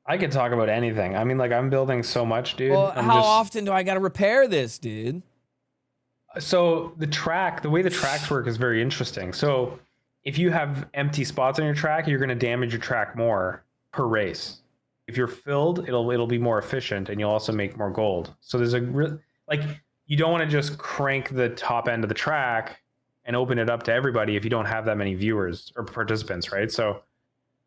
I could talk about anything. I mean, like, I'm building so much, dude. Well, how often do I got to repair this, dude? So the way the tracks work is very interesting. So if you have empty spots on your track, you're going to damage your track more per race. If you're filled, it'll be more efficient, and you'll also make more gold. So there's like, you don't want to just crank the top end of the track and open it up to everybody if you don't have that many viewers or participants, right? So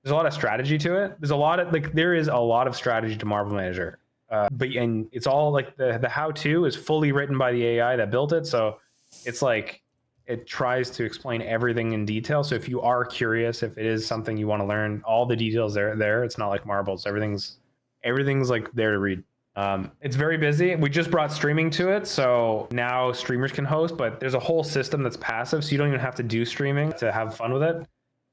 there's a lot of strategy to it. There is a lot of strategy to Marble Manager. And it's all like the how-to is fully written by the AI that built it. So it's like it tries to explain everything in detail. So if you are curious, if it is something you want to learn, all the details there. It's not like marbles. Everything's like there to read. It's very busy. We just brought streaming to it, so now streamers can host, but there's a whole system that's passive, so you don't even have to do streaming to have fun with it.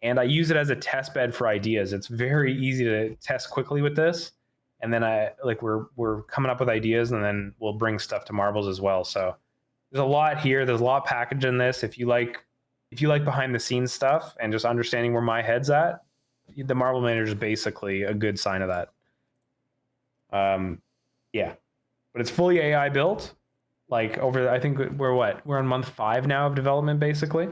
And I use it as a test bed for ideas. It's very easy to test quickly with this. And then we're coming up with ideas, and then we'll bring stuff to marbles as well. So there's a lot here. There's a lot packaged in this. If you like behind the scenes stuff and just understanding where my head's at, the Marble Manager is basically a good sign of that. Yeah, but it's fully AI built. Like I think we're on month 5 now of development basically.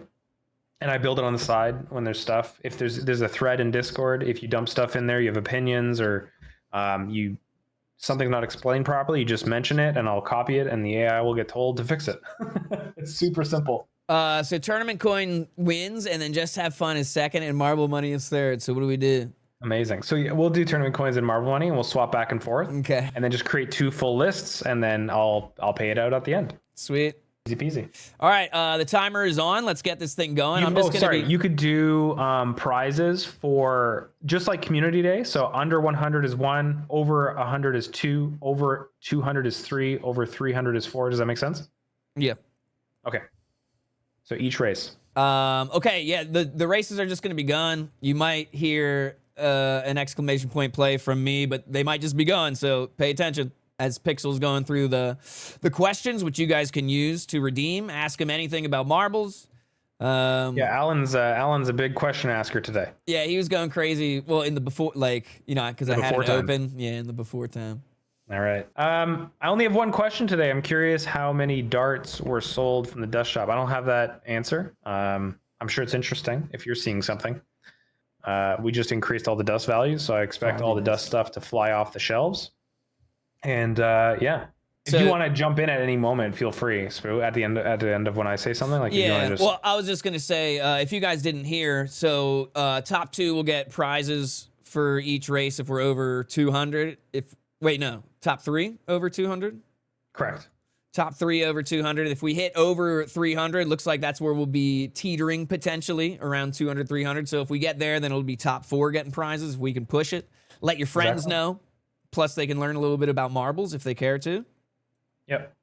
And I build it on the side when there's stuff. If there's a thread in Discord, if you dump stuff in there, you have opinions, or something's not explained properly, you just mention it and I'll copy it and the AI will get told to fix it. It's super simple. So tournament coin wins, and then just have fun is second, and marble money is third. So what do we do? Amazing. So yeah, we'll do tournament coins and marble money, and we'll swap back and forth. Okay. And then just create 2 full lists, and then I'll pay it out at the end. Sweet. Easy peasy. All right, the timer is on. Let's get this thing going. You could do prizes for just like community day. So under 100 is 1, over 100 is 2, over 200 is 3, over 300 is 4. Does that make sense? Yeah. Okay. So each race. Okay, yeah, the races are just going to be gone. You might hear an exclamation point play from me, but they might just be gone, so pay attention. As Pixel's going through the questions, which you guys can use to redeem. Ask him anything about marbles. Yeah, Alan's a big question asker today. Yeah, he was going crazy. Well, in the before, because I had it open. Yeah, in the before time. All right. I only have one question today. I'm curious how many darts were sold from the dust shop. I don't have that answer. I'm sure it's interesting if you're seeing something. We just increased all the dust values, so I expect all the dust stuff to fly off the shelves. And yeah, if you want to jump in at any moment, feel free. Spooo, at the end of when I say something, like Well, I was just gonna say, if you guys didn't hear, so top 2 will get prizes for each race if we're over 200. Top 3 over 200. Correct. Top 3 over 200. If we hit over 300, looks like that's where we'll be teetering potentially around 200, 300. So if we get there, then it'll be top 4 getting prizes if we can push it. Let your friends know. Plus, they can learn a little bit about marbles if they care to. Yep.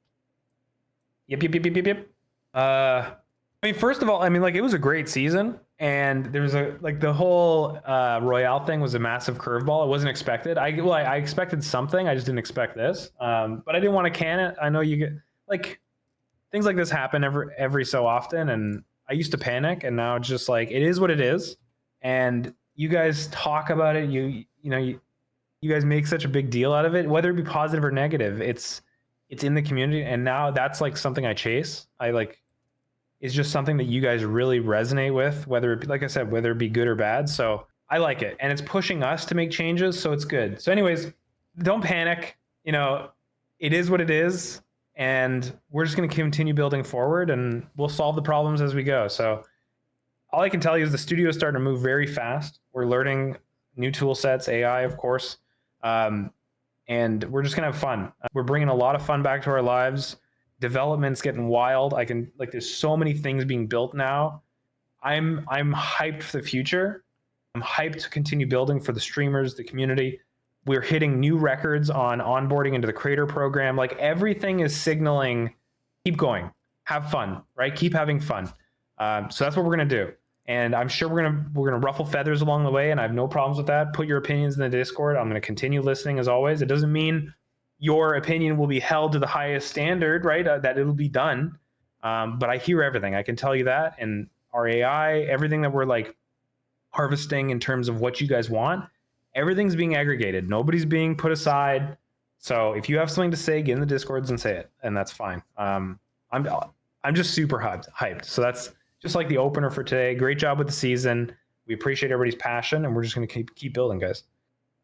I mean, first of all, it was a great season, and there was the whole Royale thing was a massive curveball. It wasn't expected. I expected something. I just didn't expect this. But I didn't want to can it. I know you get things like this happen every so often, and I used to panic, and now it's just it is what it is. And you guys talk about it. You guys make such a big deal out of it, whether it be positive or negative. It's in the community, and now that's something I chase. It's just something that you guys really resonate with, whether it be, like I said, whether it be good or bad. So I like it, and it's pushing us to make changes, so it's good. So anyways, don't panic. It is what it is, and we're just going to continue building forward, and we'll solve the problems as we go. So all I can tell you is the studio is starting to move very fast. We're learning new tool sets, AI, of course. And we're just gonna have fun. We're bringing a lot of fun back to our lives. Development's getting wild. There's so many things being built now. I'm hyped for the future. I'm hyped to continue building for the streamers, the community. We're hitting new records on onboarding into the creator program. Everything is signaling, keep going, have fun, right? Keep having fun. So that's what we're gonna do. And I'm sure we're gonna ruffle feathers along the way, and I have no problems with that. Put your opinions in the Discord. I'm gonna continue listening as always. It doesn't mean your opinion will be held to the highest standard, right? That it'll be done. But I hear everything. I can tell you that. And our AI, everything that we're harvesting in terms of what you guys want, Everything's being aggregated. Nobody's being put aside. So if you have something to say, get in the Discords and say it, and that's fine. I'm just super hyped. So that's just like the opener for today. Great job with the season. We appreciate everybody's passion, and we're just going to keep building, guys.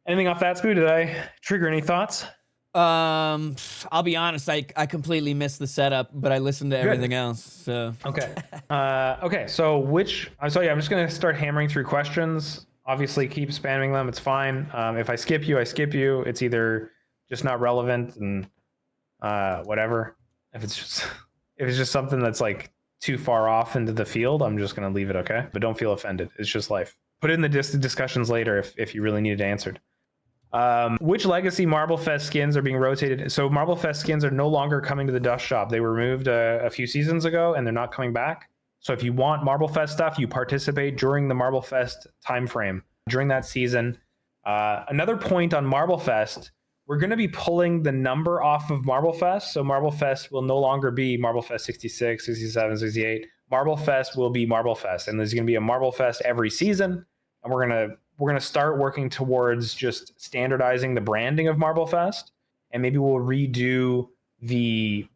Anything off that, Spooo? Did I trigger any thoughts? I'll be honest, I completely missed the setup, but I listened to everything else. So okay. Okay. So I'm just going to start hammering through questions. Obviously, keep spamming them. It's fine. If I skip you, I skip you. It's either just not relevant and whatever. If it's just something that's like too far off into the field, I'm just going to leave it. Okay. But don't feel offended. It's just life. Put it in the discussions later if you really need it answered. Which legacy Marble Fest skins are being rotated? So Marble Fest skins are no longer coming to the dust shop. They were removed a few seasons ago, and they're not coming back. So if you want Marble Fest stuff, you participate during the Marble Fest timeframe during that season. Another point on Marble Fest, we're going to be pulling the number off of Marble Fest. So Marble Fest will no longer be Marble Fest 66, 67, 68. Marble Fest will be Marble Fest, and there's going to be a Marble Fest every season, and we're going to start working towards just standardizing the branding of Marble Fest, and maybe we'll redo the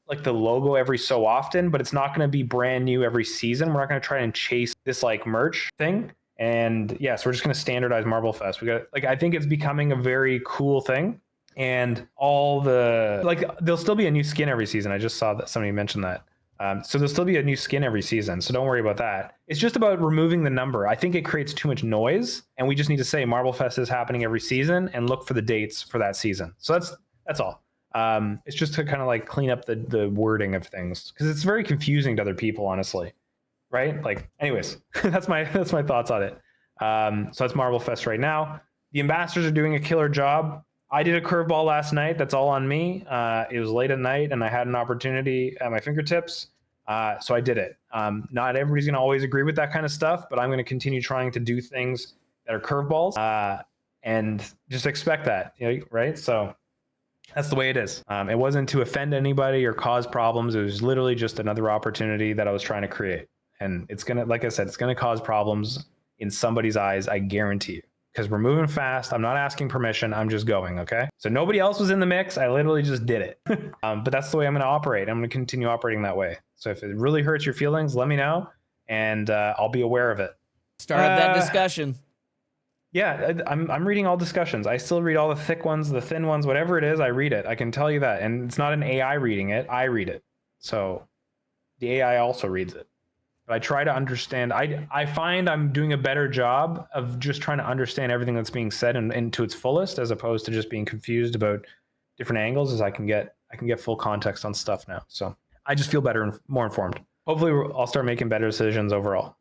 logo every so often, but it's not going to be brand new every season. We're not going to try and chase this like merch thing. And yeah, so we're just going to standardize Marble Fest. I think it's becoming a very cool thing, and there'll still be a new skin every season. I just saw that somebody mentioned that. So there'll still be a new skin every season, so don't worry about that. It's just about removing the number. I think it creates too much noise, and we just need to say Marble Fest is happening every season and look for the dates for that season. So that's all. It's just to kind of like clean up the wording of things, because it's very confusing to other people, honestly. Right? Like, anyways, that's my thoughts on it. So that's Marble Fest right now. The ambassadors are doing a killer job. I did a curveball last night. That's all on me. It was late at night, and I had an opportunity at my fingertips. So I did it. Not everybody's going to always agree with that kind of stuff, but I'm going to continue trying to do things that are curveballs, and just expect that, right? So that's the way it is. It wasn't to offend anybody or cause problems. It was literally just another opportunity that I was trying to create. And it's going to, like I said, it's going to cause problems in somebody's eyes, I guarantee you. Because we're moving fast. I'm not asking permission. I'm just going, okay? So nobody else was in the mix. I literally just did it. But that's the way I'm going to operate. I'm going to continue operating that way. So if it really hurts your feelings, let me know, and I'll be aware of it. Start up that discussion. Yeah, I'm reading all discussions. I still read all the thick ones, the thin ones, whatever it is, I read it. I can tell you that. And it's not an AI reading it. I read it. So the AI also reads it. But I try to understand. I find I'm doing a better job of just trying to understand everything that's being said and to its fullest, as opposed to just being confused about different angles, as I can get full context on stuff now. So I just feel better and more informed. Hopefully I'll start making better decisions overall.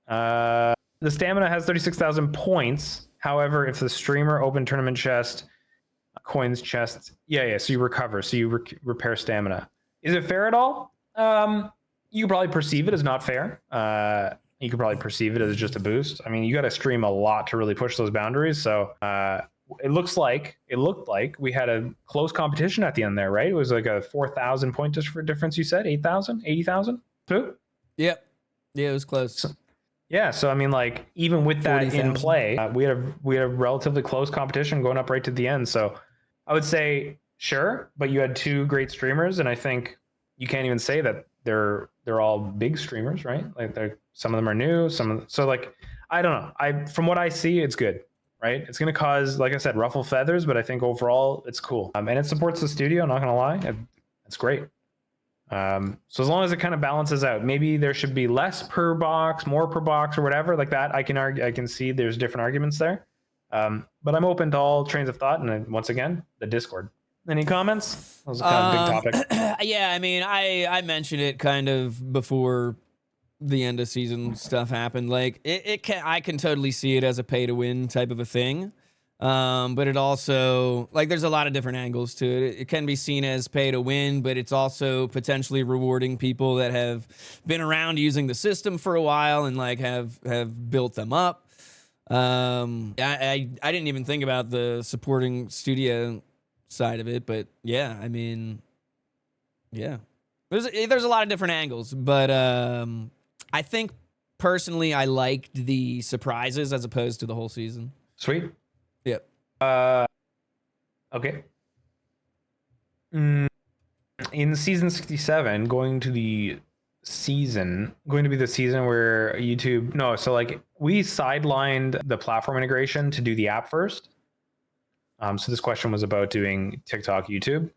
The stamina has 36,000 points. However, if the streamer open tournament chest, coins chest, yeah, so you recover, so you repair stamina. Is it fair at all? You could probably perceive it as not fair. You could probably perceive it as just a boost. I mean, you got to stream a lot to really push those boundaries. So it looked like we had a close competition at the end there, right? It was like a 4,000 point difference. You said 8,000, 80,000. Yep. Yeah, it was close. So I mean, like, even with that 40,000 in play, we had a relatively close competition going up right to the end. So I would say sure, but you had two great streamers, and I think you can't even say that they're all big streamers, right? Like, some of them are new, so like, I don't know. From what I see, it's good, right? It's going to cause, like I said, ruffle feathers, but I think overall it's cool. And it supports the studio, not going to lie. It's great. So as long as it kind of balances out, maybe there should be less per box, more per box, or whatever like that. I can see there's different arguments there. But I'm open to all trains of thought. And then, once again, the Discord. Any comments? That was kind of a big topic. Yeah, I mean, I mentioned it kind of before the end of season stuff happened. Like, I can totally see it as a pay to win type of a thing. But it also, like, there's a lot of different angles to it. It can be seen as pay to win, but it's also potentially rewarding people that have been around using the system for a while and like have built them up. I didn't even think about the supporting studio side of it, but yeah, I mean, yeah, there's a lot of different angles, but I think personally I liked the surprises as opposed to the whole season. Sweet. Yep. Okay. In season 67, going to be the season where YouTube, no, so like we sidelined the platform integration to do the app first. So this question was about doing TikTok, YouTube.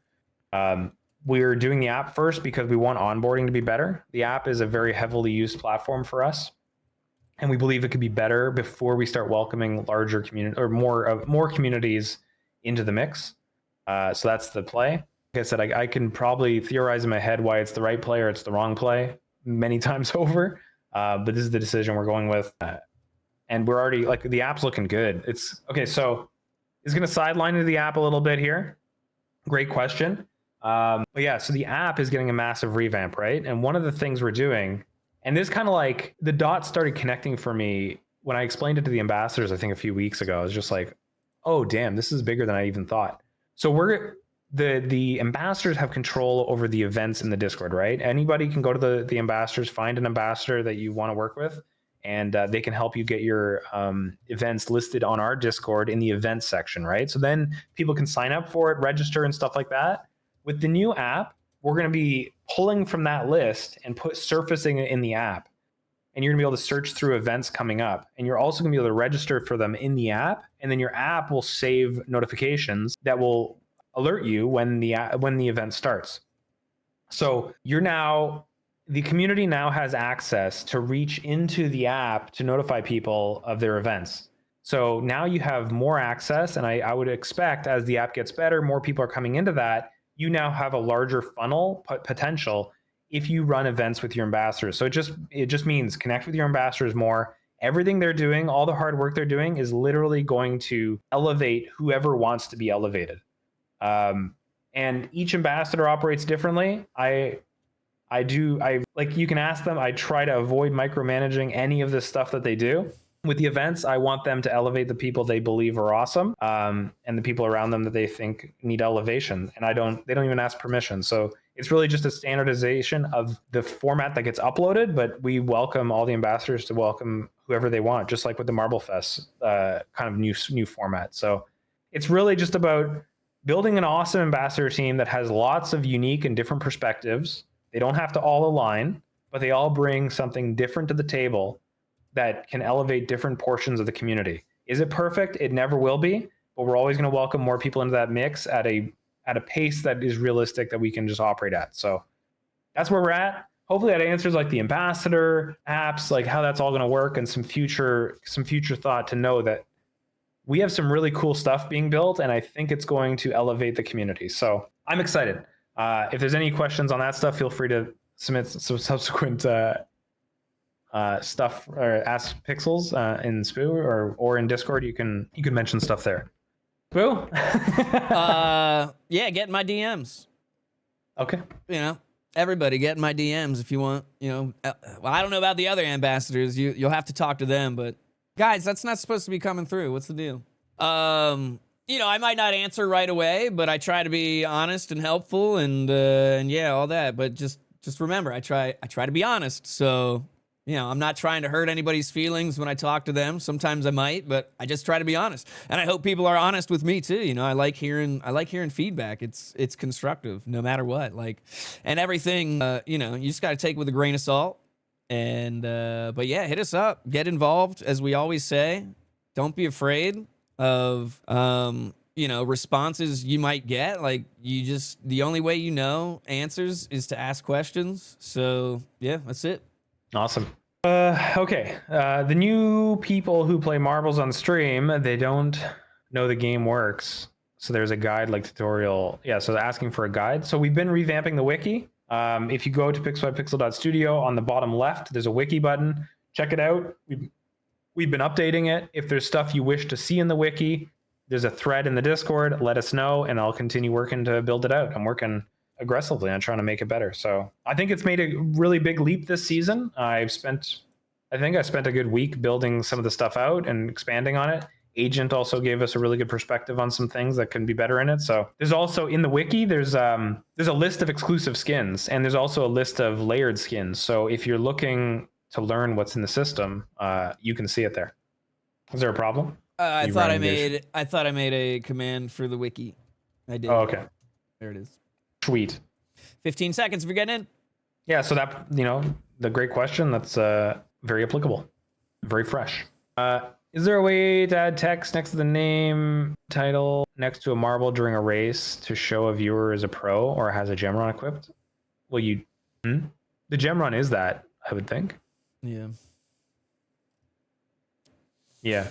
We're doing the app first because we want onboarding to be better. The app is a very heavily used platform for us, and we believe it could be better before we start welcoming larger community or more communities into the mix. So that's the play. Like I said, I can probably theorize in my head why it's the right play or it's the wrong play many times over, but this is the decision we're going with, and we're already like the app's looking good. It's okay. So it's going to sideline into the app a little bit here. Great question. But yeah, so the app is getting a massive revamp, right? And one of the things we're doing, and this kind of like the dots started connecting for me when I explained it to the ambassadors, I think a few weeks ago. I was just like, oh, damn, this is bigger than I even thought. So the ambassadors have control over the events in the Discord, right? Anybody can go to the ambassadors, find an ambassador that you want to work with, and they can help you get your events listed on our Discord in the events section, right? So then people can sign up for it, register, and stuff like that. With the new app, we're going to be pulling from that list and surfacing it in the app. And you're going to be able to search through events coming up. And you're also going to be able to register for them in the app. And then your app will save notifications that will alert you when the event starts. So the community now has access to reach into the app to notify people of their events. So now you have more access, and I would expect as the app gets better, more people are coming into that. You now have a larger funnel potential if you run events with your ambassadors. So it just means connect with your ambassadors more. Everything they're doing, all the hard work they're doing is literally going to elevate whoever wants to be elevated. And each ambassador operates differently. I like, you can ask them. I try to avoid micromanaging any of this stuff that they do. With the events, I want them to elevate the people they believe are awesome, and the people around them that they think need elevation. And they don't even ask permission. So it's really just a standardization of the format that gets uploaded, but we welcome all the ambassadors to welcome whoever they want, just like with the Marble Fest kind of new format. So it's really just about building an awesome ambassador team that has lots of unique and different perspectives. They don't have to all align, but they all bring something different to the table that can elevate different portions of the community. Is it perfect? It never will be, but we're always going to welcome more people into that mix at a pace that is realistic that we can just operate at. So that's where we're at. Hopefully that answers like the ambassador apps, like how that's all going to work, and some future thought to know that we have some really cool stuff being built, and I think it's going to elevate the community. So I'm excited. If there's any questions on that stuff, feel free to submit some subsequent stuff, or ask Pixels in Spooo or in Discord. You can mention stuff there. Spooo? Yeah, get in my DMs. Okay. You know, everybody get in my DMs if you want. You know, well, I don't know about the other ambassadors. You'll have to talk to them, but guys, that's not supposed to be coming through. What's the deal? You know, I might not answer right away, but I try to be honest and helpful, and yeah, all that. But just remember, I try to be honest. So, you know, I'm not trying to hurt anybody's feelings when I talk to them. Sometimes I might, but I just try to be honest. And I hope people are honest with me too. You know, I like hearing feedback. It's constructive no matter what. Like, and everything, you know, you just got to take with a grain of salt. And but yeah, hit us up, get involved, as we always say. Don't be afraid of you know, responses you might get. Like, the only way you know answers is to ask questions. So yeah, that's it. Awesome. Okay. The new people who play marbles on stream, they don't know the game works. So there's a guide, like tutorial. Yeah, so they're asking for a guide. So we've been revamping the wiki. If you go to pixel.pixel.studio, on the bottom left, there's a wiki button. Check it out. We've been updating it. If there's stuff you wish to see in the wiki, there's a thread in the Discord. Let us know, and I'll continue working to build it out. I'm working aggressively on trying to make it better. So I think it's made a really big leap this season. I think I spent a good week building some of the stuff out and expanding on it. Agent also gave us a really good perspective on some things that can be better in it. So there's also in the wiki, there's a list of exclusive skins, and there's also a list of layered skins. So if you're looking to learn what's in the system, you can see it there. Is there a problem? I You thought I running this? made a command for the wiki. I did. Oh, okay. There it is. Sweet. 15 seconds if you're getting in. Yeah. So that, the great question. That's very applicable, very fresh. Is there a way to add text next to the name title next to a marble during a race to show a viewer is a pro or has a gem run equipped? Well, the gem run is that, I would think. Yeah. Yeah.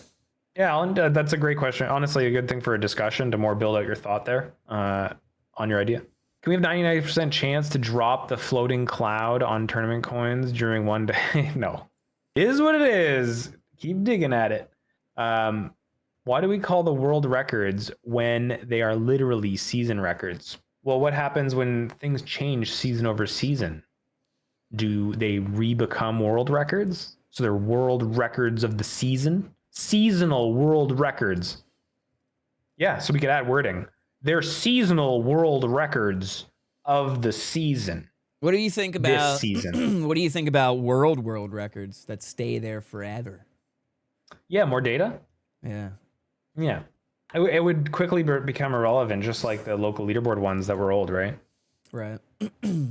Yeah, Alan, that's a great question. Honestly, a good thing for a discussion to more build out your thought there on your idea. Can we have 99% chance to drop the floating cloud on tournament coins during one day? No. It is what it is. Keep digging at it. Why do we call the world records when they are literally season records? Well, what happens when things change season over season? Do they re-become world records? So they're world records of the season? Seasonal world records. Yeah, so we could add wording. They're seasonal world records of the season. What do you think about This season? what do you think about world records that stay there forever? Yeah, more data. Yeah. Yeah, it would quickly become irrelevant, just like the local leaderboard ones that were old, right? Right.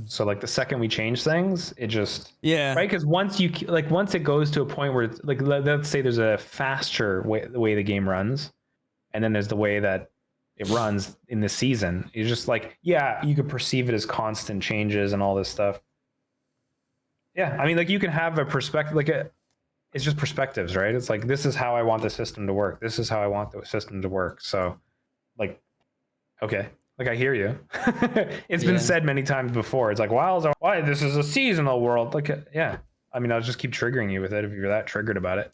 So like the second we change things, it just Yeah. right, because once it goes to a point where it's, like, let's say there's a faster way the way the game runs, and then there's the way that it runs in the season. It's just like, yeah, you could perceive it as constant changes and all this stuff. Yeah, I mean, like you can have a perspective, it's just perspectives, right? It's like, this is how I want the system to work. This is how I want the system to work. So, like, okay, like I hear you. It's been said many times before. It's like, why this is a seasonal world. Like, yeah. I mean, I'll just keep triggering you with it if you're that triggered about it.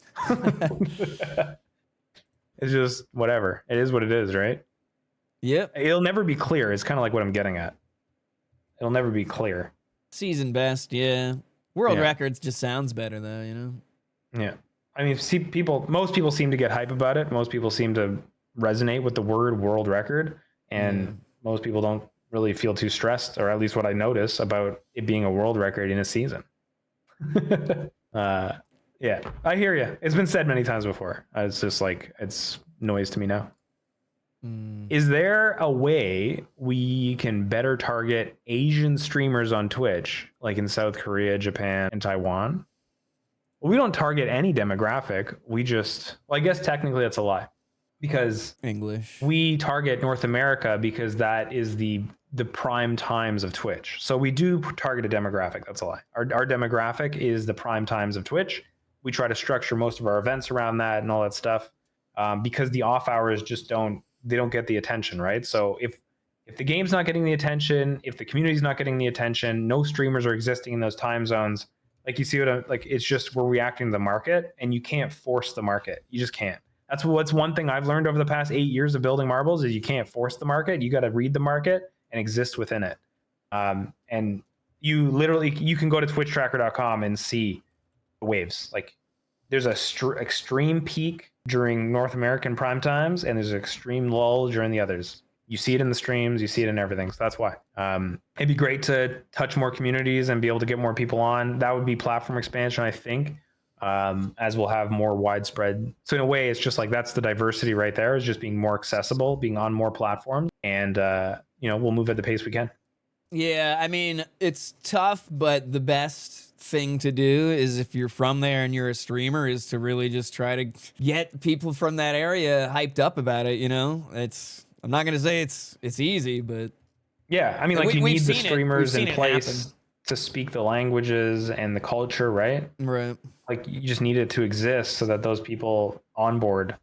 It's just whatever. It is what it is, right? Yep. It'll never be clear. It's kind of like what I'm getting at. It'll never be clear. Season best, yeah. World records just sounds better though, you know? Yeah. I mean, most people seem to get hype about it. Most people seem to resonate with the word world record. And most people don't really feel too stressed, or at least what I notice, about it being a world record in a season. Yeah, I hear you. It's been said many times before. It's just like, it's noise to me now. Is there a way we can better target Asian streamers on Twitch, like in South Korea, Japan, and Taiwan? Well, we don't target any demographic. We just, well, I guess technically that's a lie, because English. we target North America because that is the prime times of Twitch. So we do target a demographic. That's a lie. Our demographic is the prime times of Twitch. We try to structure most of our events around that and all that stuff, because the off hours just don't get the attention, right? So if the game's not getting the attention, if the community's not getting the attention, no streamers are existing in those time zones. Like, you see what it's just, we're reacting to the market, and you can't force the market. You just can't. That's what's one thing I've learned over the past 8 years of building marbles, is you can't force the market. You got to read the market and exist within it. And you can go to twitchtracker.com and see the waves. Like, there's a extreme peak during North American prime times, and there's an extreme lull during the others. You see it in the streams, you see it in everything. So that's why. It'd be great to touch more communities and be able to get more people on. That would be platform expansion, I think, as we'll have more widespread. So in a way, it's just like, that's the diversity right there, is just being more accessible, being on more platforms, and we'll move at the pace we can. Yeah, I mean, it's tough, but the best thing to do is, if you're from there and you're a streamer, is to really just try to get people from that area hyped up about it, you know? I'm not gonna say it's easy, but yeah, I mean, like, you need the streamers in place to speak the languages and the culture, right? Right. Like, you just need it to exist so that those people onboard.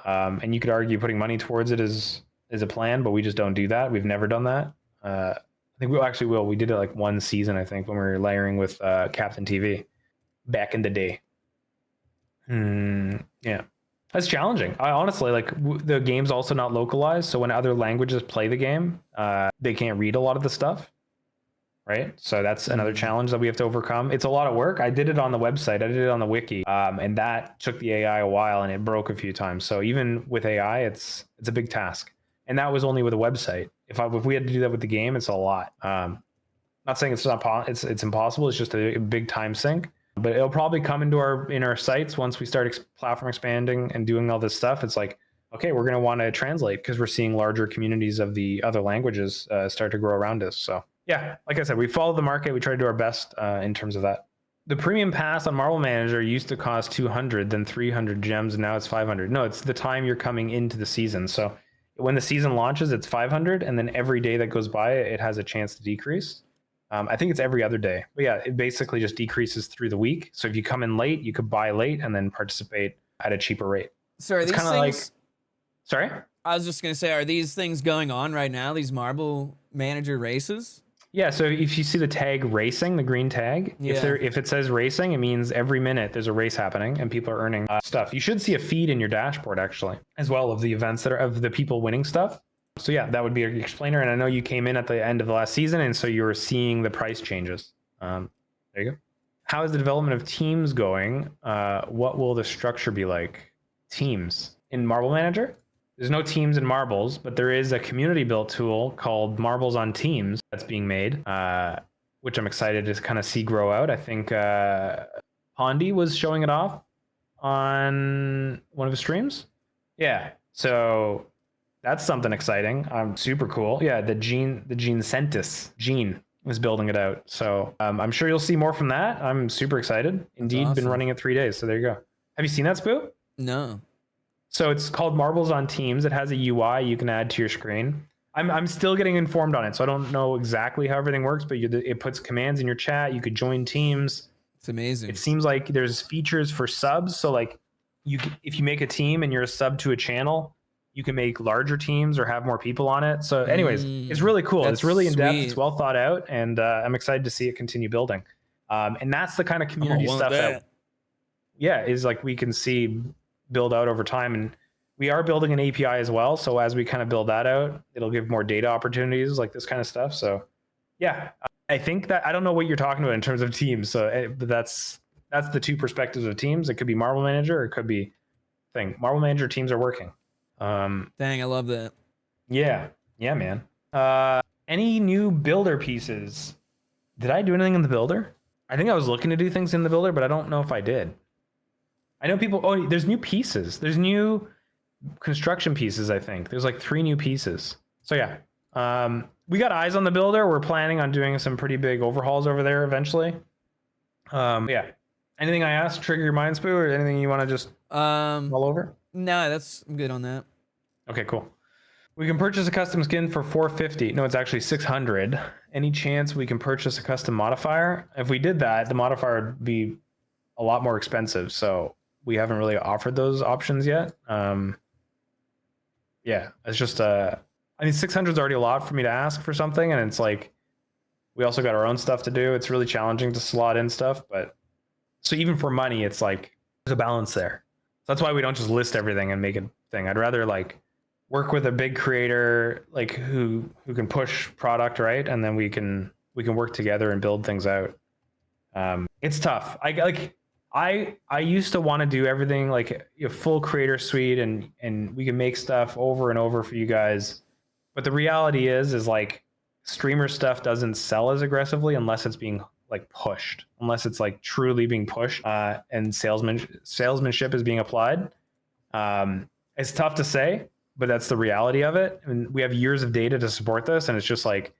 And you could argue putting money towards it is a plan, but we just don't do that. We've never done that. I think we actually will. We did it like one season, I think, when we were layering with Captain TV back in the day. Yeah. That's challenging. I honestly, like, the game's also not localized, so when other languages play the game, they can't read a lot of the stuff, right? So that's another challenge that we have to overcome. It's a lot of work. I did it on the website. I did it on the wiki, and that took the AI a while, and it broke a few times. So even with AI, it's a big task, and that was only with a website. If we had to do that with the game, it's a lot. Not saying it's not it's impossible. It's just a big time sink. But it'll probably come into our sites once we start platform expanding and doing all this stuff. It's like, okay, we're going to want to translate because we're seeing larger communities of the other languages start to grow around us. So yeah, like I said, we follow the market. We try to do our best in terms of that. The premium pass on Marble Manager used to cost 200, then 300 gems, and now it's 500. No, it's the time you're coming into the season. So when the season launches, it's 500, and then every day that goes by, it has a chance to decrease. I think it's every other day. But yeah, it basically just decreases through the week. So if you come in late, you could buy late and then participate at a cheaper rate. So are it's these things... like... Sorry? I was just going to say, are these things going on right now, these Marble Manager races? Yeah, so if you see the tag racing, the green tag, if it says racing, it means every minute there's a race happening and people are earning stuff. You should see a feed in your dashboard, actually, as well, of the events that are of the people winning stuff. So yeah, that would be your explainer. And I know you came in at the end of the last season, and so you were seeing the price changes. There you go. How is the development of teams going? What will the structure be like? Teams in Marble Manager? There's no teams in Marbles, but there is a community built tool called Marbles on Teams that's being made, which I'm excited to kind of see grow out. I think Pondy was showing it off on one of his streams. Yeah, so that's something exciting. Super cool. Yeah, the Gene Centis is building it out. So I'm sure you'll see more from that. I'm super excited. Indeed, awesome. Been running it 3 days. So there you go. Have you seen that, Spooo? No. So it's called Marbles on Teams. It has a UI you can add to your screen. I'm still getting informed on it, so I don't know exactly how everything works, but it puts commands in your chat. You could join teams. It's amazing. It seems like there's features for subs. So like if you make a team and you're a sub to a channel, you can make larger teams or have more people on it. So anyways, it's really cool. It's really in-depth. It's well thought out, and I'm excited to see it continue building. And that's the kind of community stuff that is like we can see build out over time, and we are building an API as well. So as we kind of build that out, it'll give more data opportunities like this kind of stuff. So yeah, I think that I don't know what you're talking about in terms of teams. So but that's the two perspectives of teams. It could be Marble Manager, or it could be Marble Manager teams are working. Dang, I love that. Yeah, man. Any new builder pieces? Did I do anything in the builder? I think I was looking to do things in the builder, but I don't know if I did. I know people, there's new pieces. There's new construction pieces, I think. There's like 3 new pieces. So yeah, we got eyes on the builder. We're planning on doing some pretty big overhauls over there eventually. Yeah. Anything I asked trigger your mind, Spooo, or anything you want to just roll over? No, I'm good on that. Okay, cool. We can purchase a custom skin for 450. No, it's actually 600. Any chance we can purchase a custom modifier? If we did that, the modifier would be a lot more expensive. So we haven't really offered those options yet. Yeah, it's just I mean, 600 is already a lot for me to ask for something, and it's like we also got our own stuff to do. It's really challenging to slot in stuff, but so even for money, it's like there's a balance there. So that's why we don't just list everything and make it thing. I'd rather like work with a big creator like who can push product, right, and then we can work together and build things out. It's tough. I used to want to do everything like a full creator suite and we can make stuff over and over for you guys. But the reality is like streamer stuff doesn't sell as aggressively unless it's being like pushed, unless it's like truly being pushed and salesmanship is being applied. It's tough to say, but that's the reality of it. And we have years of data to support this. And it's just like,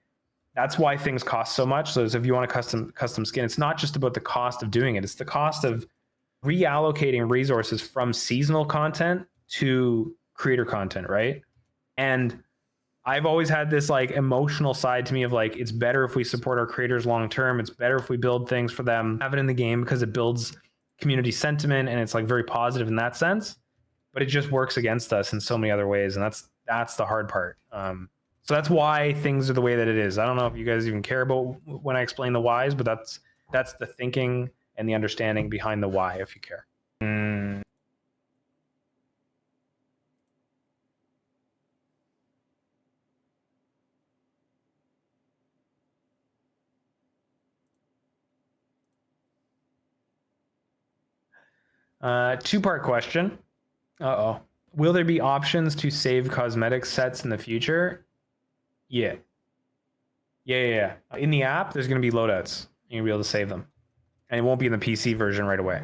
that's why things cost so much. So if you want a custom skin, it's not just about the cost of doing it. It's the cost of reallocating resources from seasonal content to creator content, right? And I've always had this like emotional side to me of like, it's better if we support our creators long-term. It's better if we build things for them, have it in the game because it builds community sentiment and it's like very positive in that sense, but it just works against us in so many other ways. And that's the hard part. So that's why things are the way that it is. I don't know if you guys even care about when I explain the whys, but that's the thinking and the understanding behind the why, if you care. 2-part question. Will there be options to save cosmetic sets in the future? Yeah. In the app, there's going to be loadouts. You're going to be able to save them. and it won't be in the PC version right away.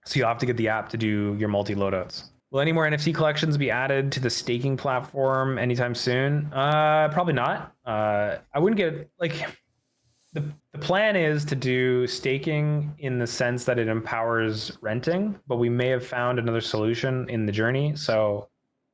So you'll have to get the app to do your multi loadouts. Will any more NFT collections be added to the staking platform anytime soon? Probably not. I wouldn't get like the plan is to do staking in the sense that it empowers renting, but we may have found another solution in the journey. So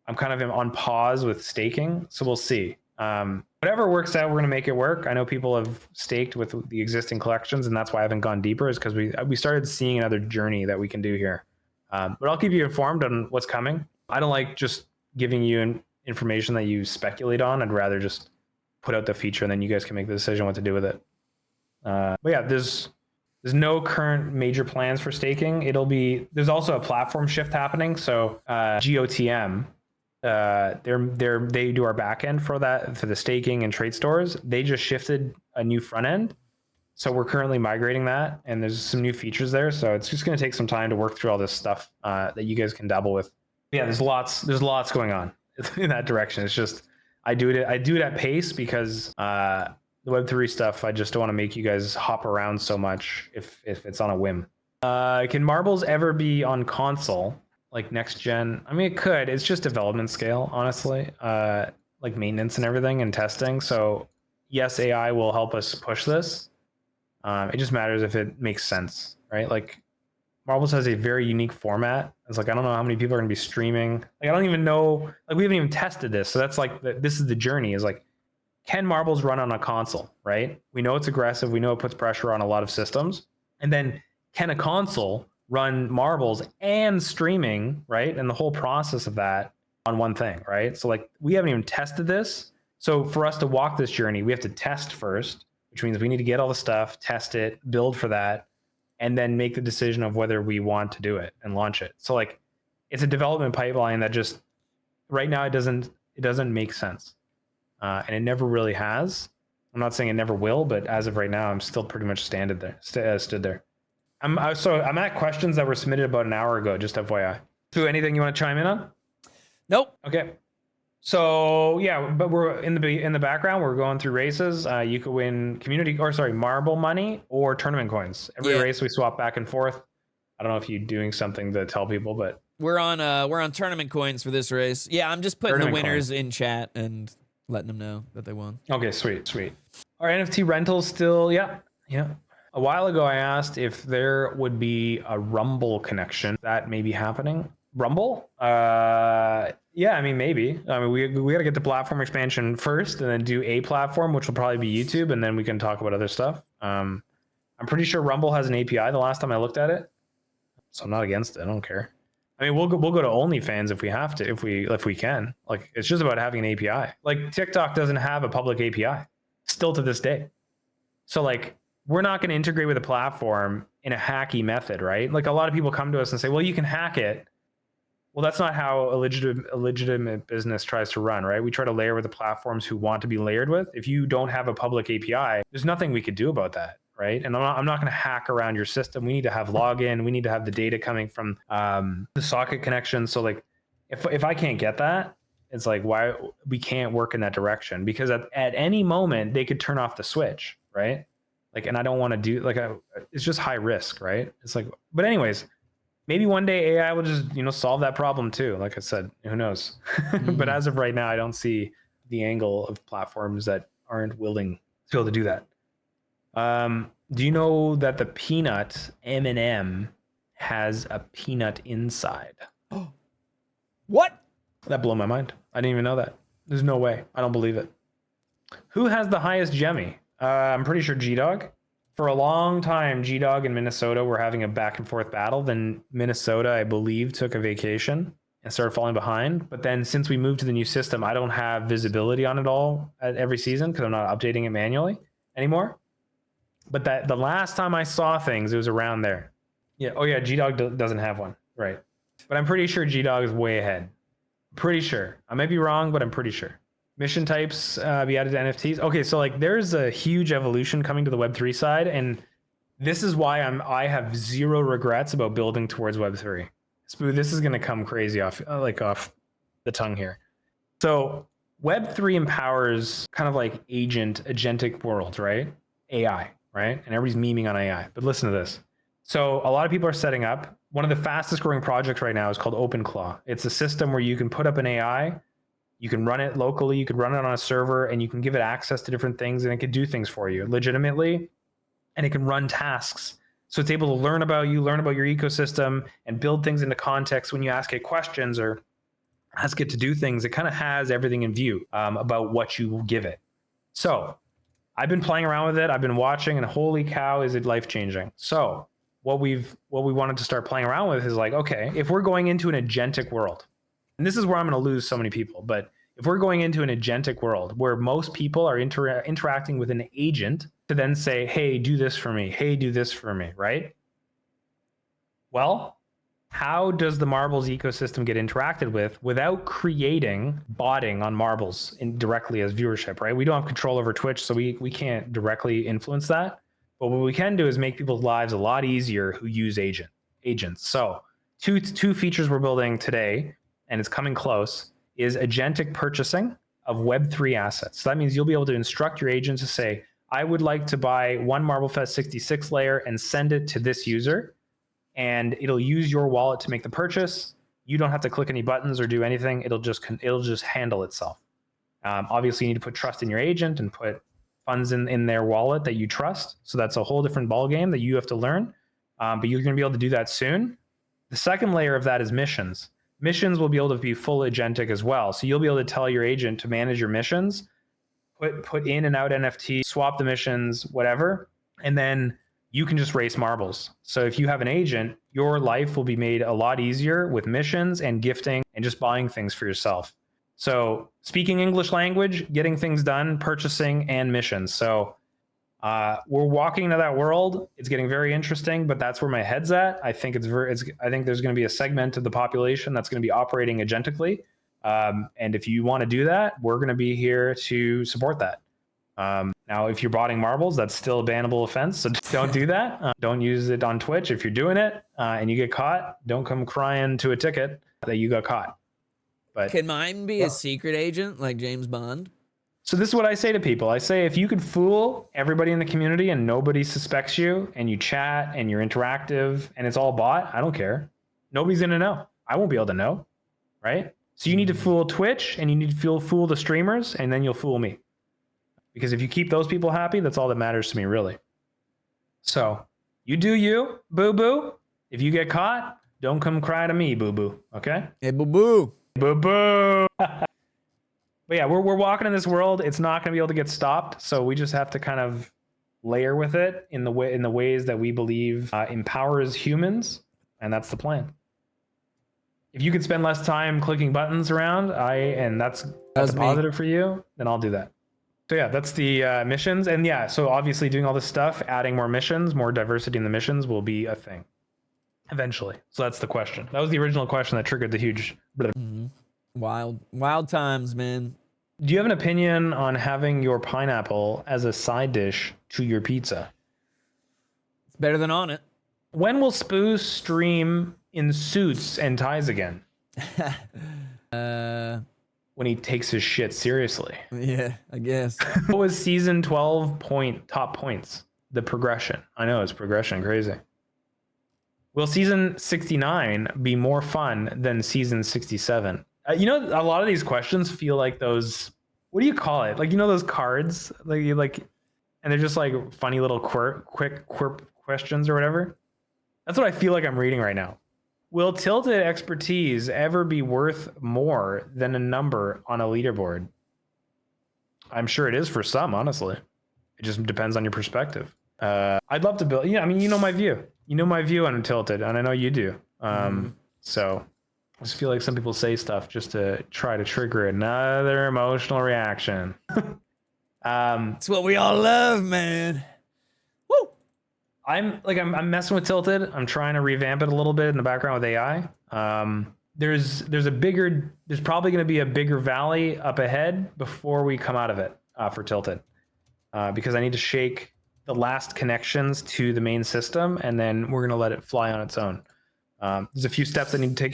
I'm kind of on pause with staking. So we'll see. Whatever works out, we're going to make it work. I know people have staked with the existing collections, and that's why I haven't gone deeper, is because we started seeing another journey that we can do here. But I'll keep you informed on what's coming. I don't like just giving you information that you speculate on. I'd rather just put out the feature, and then you guys can make the decision what to do with it. But yeah, there's no current major plans for staking. There's also a platform shift happening. So GOTM, they do our backend for the staking and trade stores. They just shifted a new front end. So we're currently migrating that, and there's some new features there. So it's just going to take some time to work through all this stuff that you guys can dabble with. Yeah, there's lots going on in that direction. It's just I do it at pace because the Web3 stuff, I just don't want to make you guys hop around so much if it's on a whim. Can marbles ever be on console, like next gen? I mean, it could. It's just development scale, honestly, like maintenance and everything and testing. So yes, AI will help us push this. It just matters if it makes sense, right? Like marbles has a very unique format. It's like, I don't know how many people are going to be streaming. Like, I don't even know, like we haven't even tested this. So that's like, this is the journey, is like, can marbles run on a console, right? We know it's aggressive. We know it puts pressure on a lot of systems. And then can a console run marbles and streaming, right? And the whole process of that on one thing, right? So like we haven't even tested this. So for us to walk this journey, we have to test first, which means we need to get all the stuff, test it, build for that, and then make the decision of whether we want to do it and launch it. So like it's a development pipeline that just right now it doesn't make sense. And it never really has. I'm not saying it never will, but as of right now, I'm still pretty much stood there. I'm at questions that were submitted about an hour ago, just FYI. So anything you want to chime in on? Nope. Okay. So yeah, but we're in the background. We're going through races. You could win marble money or tournament coins. Every race we swap back and forth. I don't know if you're doing something to tell people, but we're on tournament coins for this race. Yeah, I'm just putting the winners in chat and letting them know that they won. Okay, sweet. Are NFT rentals still? Yeah. A while ago, I asked if there would be a Rumble connection. That may be happening. Rumble? Yeah, I mean, maybe. I mean, we got to get the platform expansion first and then do a platform, which will probably be YouTube, and then we can talk about other stuff. I'm pretty sure Rumble has an API the last time I looked at it. So I'm not against it. I don't care. I mean, we'll go to OnlyFans if we have to, if we can. Like, it's just about having an API. Like, TikTok doesn't have a public API still to this day. So like, we're not going to integrate with a platform in a hacky method, right? Like, a lot of people come to us and say, well, you can hack it. Well, that's not how a legitimate business tries to run, right? We try to layer with the platforms who want to be layered with. If you don't have a public API, there's nothing we could do about that, right? And I'm not going to hack around your system. We need to have login. We need to have the data coming from the socket connection. So like, if I can't get that, it's like, why we can't work in that direction? Because at any moment they could turn off the switch, right? Like, and I don't want to do like it's just high risk, right? It's like, but anyways. Maybe one day AI will just, solve that problem too. Like I said, who knows? But as of right now, I don't see the angle of platforms that aren't willing to be able to do that. Do you know that the peanut M&M has a peanut inside? What? That blew my mind. I didn't even know that. There's no way. I don't believe it. Who has the highest Gemmy? I'm pretty sure G-Dog. For a long time, G-Dog and Minnesota were having a back and forth battle. Then Minnesota, I believe, took a vacation and started falling behind. But then since we moved to the new system, I don't have visibility on it all at every season because I'm not updating it manually anymore. But the last time I saw things, it was around there. Yeah. Oh yeah, G-Dog doesn't have one. Right. But I'm pretty sure G-Dog is way ahead. Pretty sure. I might be wrong, but I'm pretty sure. Mission types be added to NFTs. Okay, so like there's a huge evolution coming to the Web3 side, and this is why I have zero regrets about building towards Web3. Spooo, this is gonna come crazy off the tongue here. So Web3 empowers kind of like agentic worlds, right? AI, right? And everybody's memeing on AI. But listen to this. So a lot of people are setting up. One of the fastest growing projects right now is called OpenClaw. It's a system where you can put up an AI, you can run it locally, you could run it on a server, and you can give it access to different things, and it can do things for you legitimately, and it can run tasks. So it's able to learn about you, learn about your ecosystem, and build things into context when you ask it questions or ask it to do things. It kind of has everything in view about what you give it. So I've been playing around with it. I've been watching, and holy cow, is it life-changing. So what we wanted to start playing around with is like, okay, if we're going into an agentic world, and this is where I'm going to lose so many people, but if we're going into an agentic world where most people are interacting with an agent to then say, hey, do this for me, hey, do this for me, right? Well, how does the Marbles ecosystem get interacted with without creating botting on Marbles directly as viewership, right? We don't have control over Twitch, so we can't directly influence that. But what we can do is make people's lives a lot easier who use agents. So two features we're building today, and it's coming close, is agentic purchasing of Web3 assets. So that means you'll be able to instruct your agent to say, I would like to buy one Marblefest 66 layer and send it to this user, and it'll use your wallet to make the purchase. You don't have to click any buttons or do anything. It'll just handle itself. Obviously, you need to put trust in your agent and put funds in their wallet that you trust. So that's a whole different ballgame that you have to learn. But you're going to be able to do that soon. The second layer of that is missions. Missions will be able to be full agentic as well. So you'll be able to tell your agent to manage your missions, put in and out NFT, swap the missions, whatever, and then you can just race marbles. So if you have an agent, your life will be made a lot easier with missions and gifting and just buying things for yourself. So speaking English language, getting things done, purchasing, and missions. So we're walking into that world. It's getting very interesting, but that's where my head's at. I think I think there's going to be a segment of the population that's going to be operating agentically. And if you want to do that, we're going to be here to support that. Now, if you're botting marbles, that's still a bannable offense. So don't do that. Don't use it on Twitch. If you're doing it and you get caught, don't come crying to a ticket that you got caught. But can mine be a secret agent like James Bond? So this is what I say to people. I say, if you could fool everybody in the community and nobody suspects you, and you chat and you're interactive and it's all bot, I don't care. Nobody's going to know. I won't be able to know, right? So you need to fool Twitch and you need to fool the streamers, and then you'll fool me. Because if you keep those people happy, that's all that matters to me, really. So you do you, boo-boo. If you get caught, don't come cry to me, boo-boo, okay? Hey, boo-boo. Boo-boo. But yeah, we're walking in this world. It's not going to be able to get stopped. So we just have to kind of layer with it in the ways that we believe empowers humans, and that's the plan. If you could spend less time clicking buttons around, and that's a positive for you, then I'll do that. So yeah, that's the missions, and yeah, so obviously doing all this stuff, adding more missions, more diversity in the missions will be a thing eventually. So that's the question. That was the original question that triggered the huge. Mm-hmm. Wild times, man. Do you have an opinion on having your pineapple as a side dish to your pizza? It's better than on it. When will Spooo stream in suits and ties again? When he takes his shit seriously. Yeah, I guess. What was season 12 top points? The progression. I know, it's progression crazy. Will season 69 be more fun than season 67? You know, a lot of these questions feel like those, what do you call it? Like, you know, those cards, like, and they're just like funny little quick questions or whatever. That's what I feel like I'm reading right now. Will tilted expertise ever be worth more than a number on a leaderboard? I'm sure it is for some, honestly. It just depends on your perspective. I'd love to build, I mean, you know my view. You know my view on tilted, and I know you do. So I just feel like some people say stuff just to try to trigger another emotional reaction. It's what we all love, man. Woo! I'm messing with tilted. I'm trying to revamp it a little bit in the background with AI. There's probably going to be a bigger valley up ahead before we come out of it for tilted, because I need to shake the last connections to the main system, and then we're going to let it fly on its own. There's a few steps I need to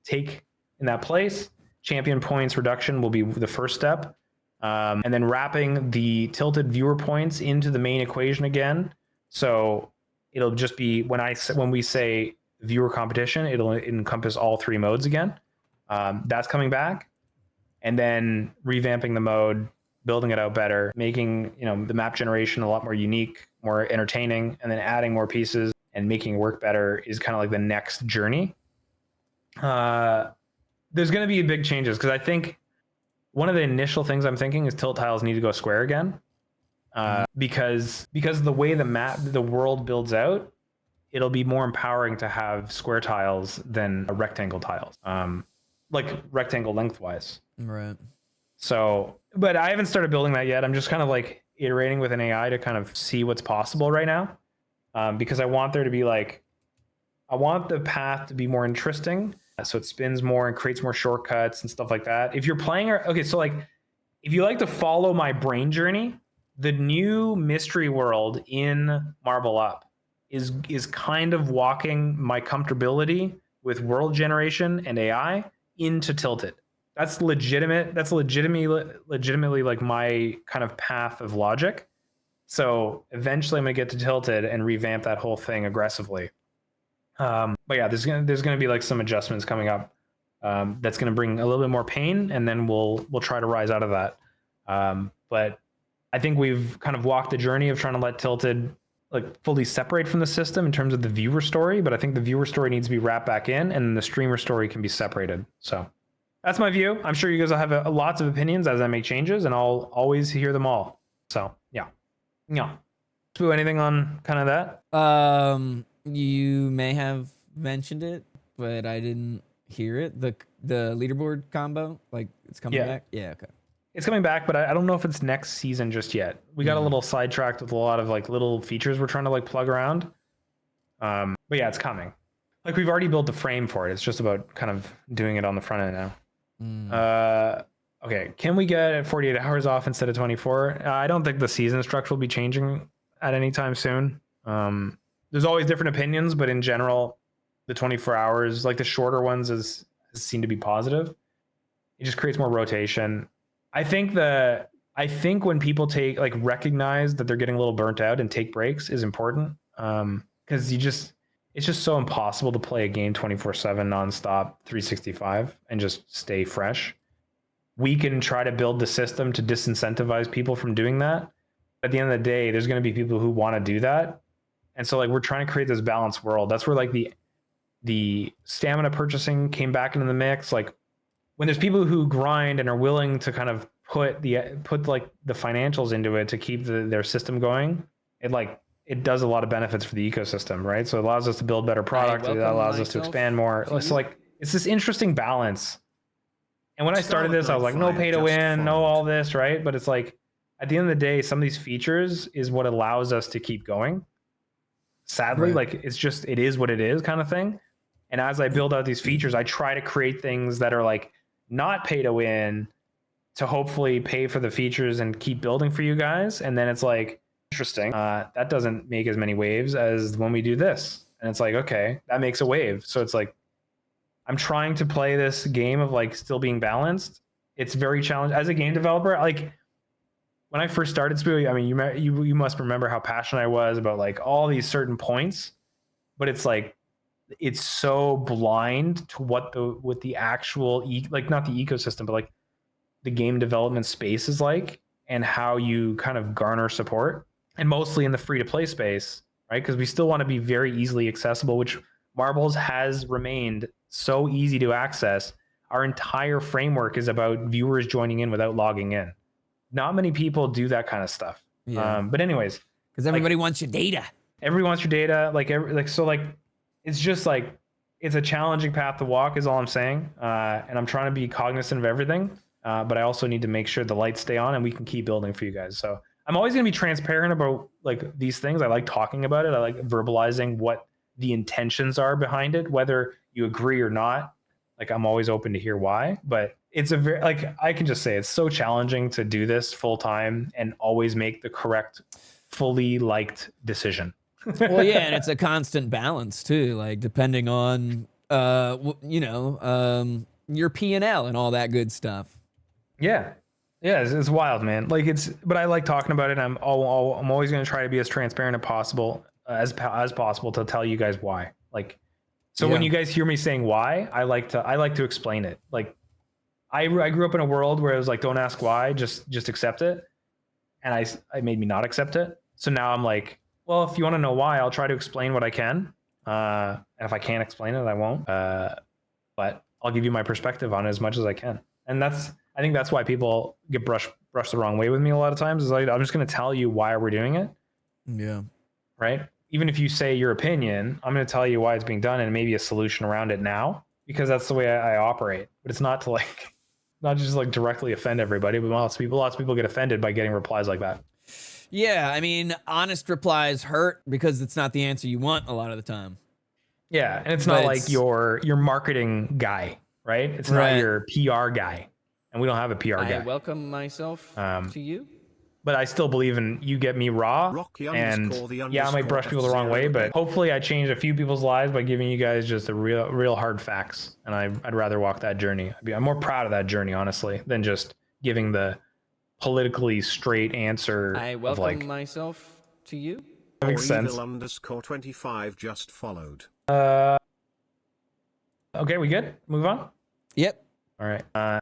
take in that place. Champion points reduction will be the first step, and then wrapping the tilted viewer points into the main equation again. So it'll just be when we say viewer competition, it'll encompass all 3 modes again. That's coming back, and then revamping the mode, building it out better, making the map generation a lot more unique, more entertaining, and then adding more pieces and making it work better is kind of like the next journey. There's going to be big changes because I think one of the initial things I'm thinking is tilt tiles need to go square again, because the way the world builds out, it'll be more empowering to have square tiles than rectangle tiles, like rectangle lengthwise. Right. So, but I haven't started building that yet. I'm just kind of like iterating with an AI to kind of see what's possible right now, because I want there to be I want the path to be more interesting, so it spins more and creates more shortcuts and stuff like that. If you're playing, okay, so like if you like to follow my brain journey, the new mystery world in Marble Up is kind of walking my comfortability with world generation and AI into Tilted. That's legitimate. That's legitimately like my kind of path of logic. So eventually I'm gonna get to Tilted and revamp that whole thing aggressively. But yeah, there's gonna be like some adjustments coming up. That's gonna bring a little bit more pain, and then we'll try to rise out of that. But I think we've kind of walked the journey of trying to let Tilted like fully separate from the system in terms of the viewer story. But I think the viewer story needs to be wrapped back in, and the streamer story can be separated. So that's my view. I'm sure you guys will have lots of opinions as I make changes, and I'll always hear them all. So yeah. Spooo, anything on kind of that? You may have mentioned it, but I didn't hear it. The leaderboard combo, like it's coming back. Yeah, okay. It's coming back, but I don't know if it's next season just yet. We got a little sidetracked with a lot of like little features we're trying to like plug around. But yeah, it's coming. Like we've already built the frame for it. It's just about kind of doing it on the front end now. Okay, can we get 48 hours off instead of 24? I don't think the season structure will be changing at any time soon. There's always different opinions, but in general, the 24 hours, like the shorter ones, seem to be positive. It just creates more rotation. I think when people recognize that they're getting a little burnt out and take breaks is important, because it's just so impossible to play a game 24/7 nonstop 365 and just stay fresh. We can try to build the system to disincentivize people from doing that. At the end of the day, there's going to be people who want to do that. And so like we're trying to create this balanced world. That's where like the stamina purchasing came back into the mix. Like when there's people who grind and are willing to kind of put like the financials into it to keep their system going, it does a lot of benefits for the ecosystem, right? So it allows us to build better product. It allows us to expand more. So like it's this interesting balance. And when I started this, I was like, no pay to win, no all this, right? But it's like at the end of the day, some of these features is what allows us to keep going. Sadly, like it is what it is kind of thing. And as I build out these features, I try to create things that are like not pay to win to hopefully pay for the features and keep building for you guys. And then it's like, interesting, that doesn't make as many waves as when we do this. And it's like, okay, that makes a wave. So it's like, I'm trying to play this game of like still being balanced. It's very challenging as a game developer. Like when I first started Spooo, I mean, you must remember how passionate I was about like all these certain points, but it's like, it's so blind to what the actual like not the ecosystem, but like the game development space is like, and how you kind of garner support, and mostly in the free to play space, right? Because we still want to be very easily accessible, which Marbles has remained so easy to access. Our entire framework is about viewers joining in without logging in. Not many people do that kind of stuff. Yeah. But anyways, because everybody wants your data. Everybody wants your data. So it's just like, it's a challenging path to walk is all I'm saying. And I'm trying to be cognizant of everything. But I also need to make sure the lights stay on and we can keep building for you guys. So I'm always going to be transparent about like these things. I like talking about it. I like verbalizing what the intentions are behind it, whether you agree or not. Like I'm always open to hear why, but it's I can just say it's so challenging to do this full time and always make the correct, fully liked decision. Well, yeah, and it's a constant balance too, like depending on your P&L and all that good stuff. Yeah, it's wild, man. Like but I like talking about it. I'm always going to try to be as transparent as possible. as possible to tell you guys why. Like, so when Yeah. you guys hear me saying why, I like to explain it. Like, I grew up in a world where it was like, don't ask why, just accept it, and I made me not accept it. So now I'm like, well, if you want to know why, I'll try to explain what I can. And if I can't explain it, I won't. But I'll give you my perspective on it as much as I can. And I think that's why people get brushed the wrong way with me a lot of times. Is like, I'm just going to tell you why we're doing it. Yeah. Right. Even if you say your opinion, I'm going to tell you why it's being done and maybe a solution around it now, because that's the way I operate. But it's not to like, not just like directly offend everybody, but lots of people get offended by getting replies like that. Yeah, I mean, honest replies hurt because it's not the answer you want a lot of the time. Yeah, and it's But not like your marketing guy, right? It's not your PR guy, and we don't have a PR guy. I welcome myself to you. But I still believe in you get me raw, and yeah, I might brush people the wrong way, but hopefully I change a few people's lives by giving you guys just the real hard facts, and I'd rather walk that journey. I'm more proud of that journey, honestly, than just giving the politically straight answer. I welcome myself to you. That makes sense. _25 just followed. Okay, we good? Move on? Yep. All right.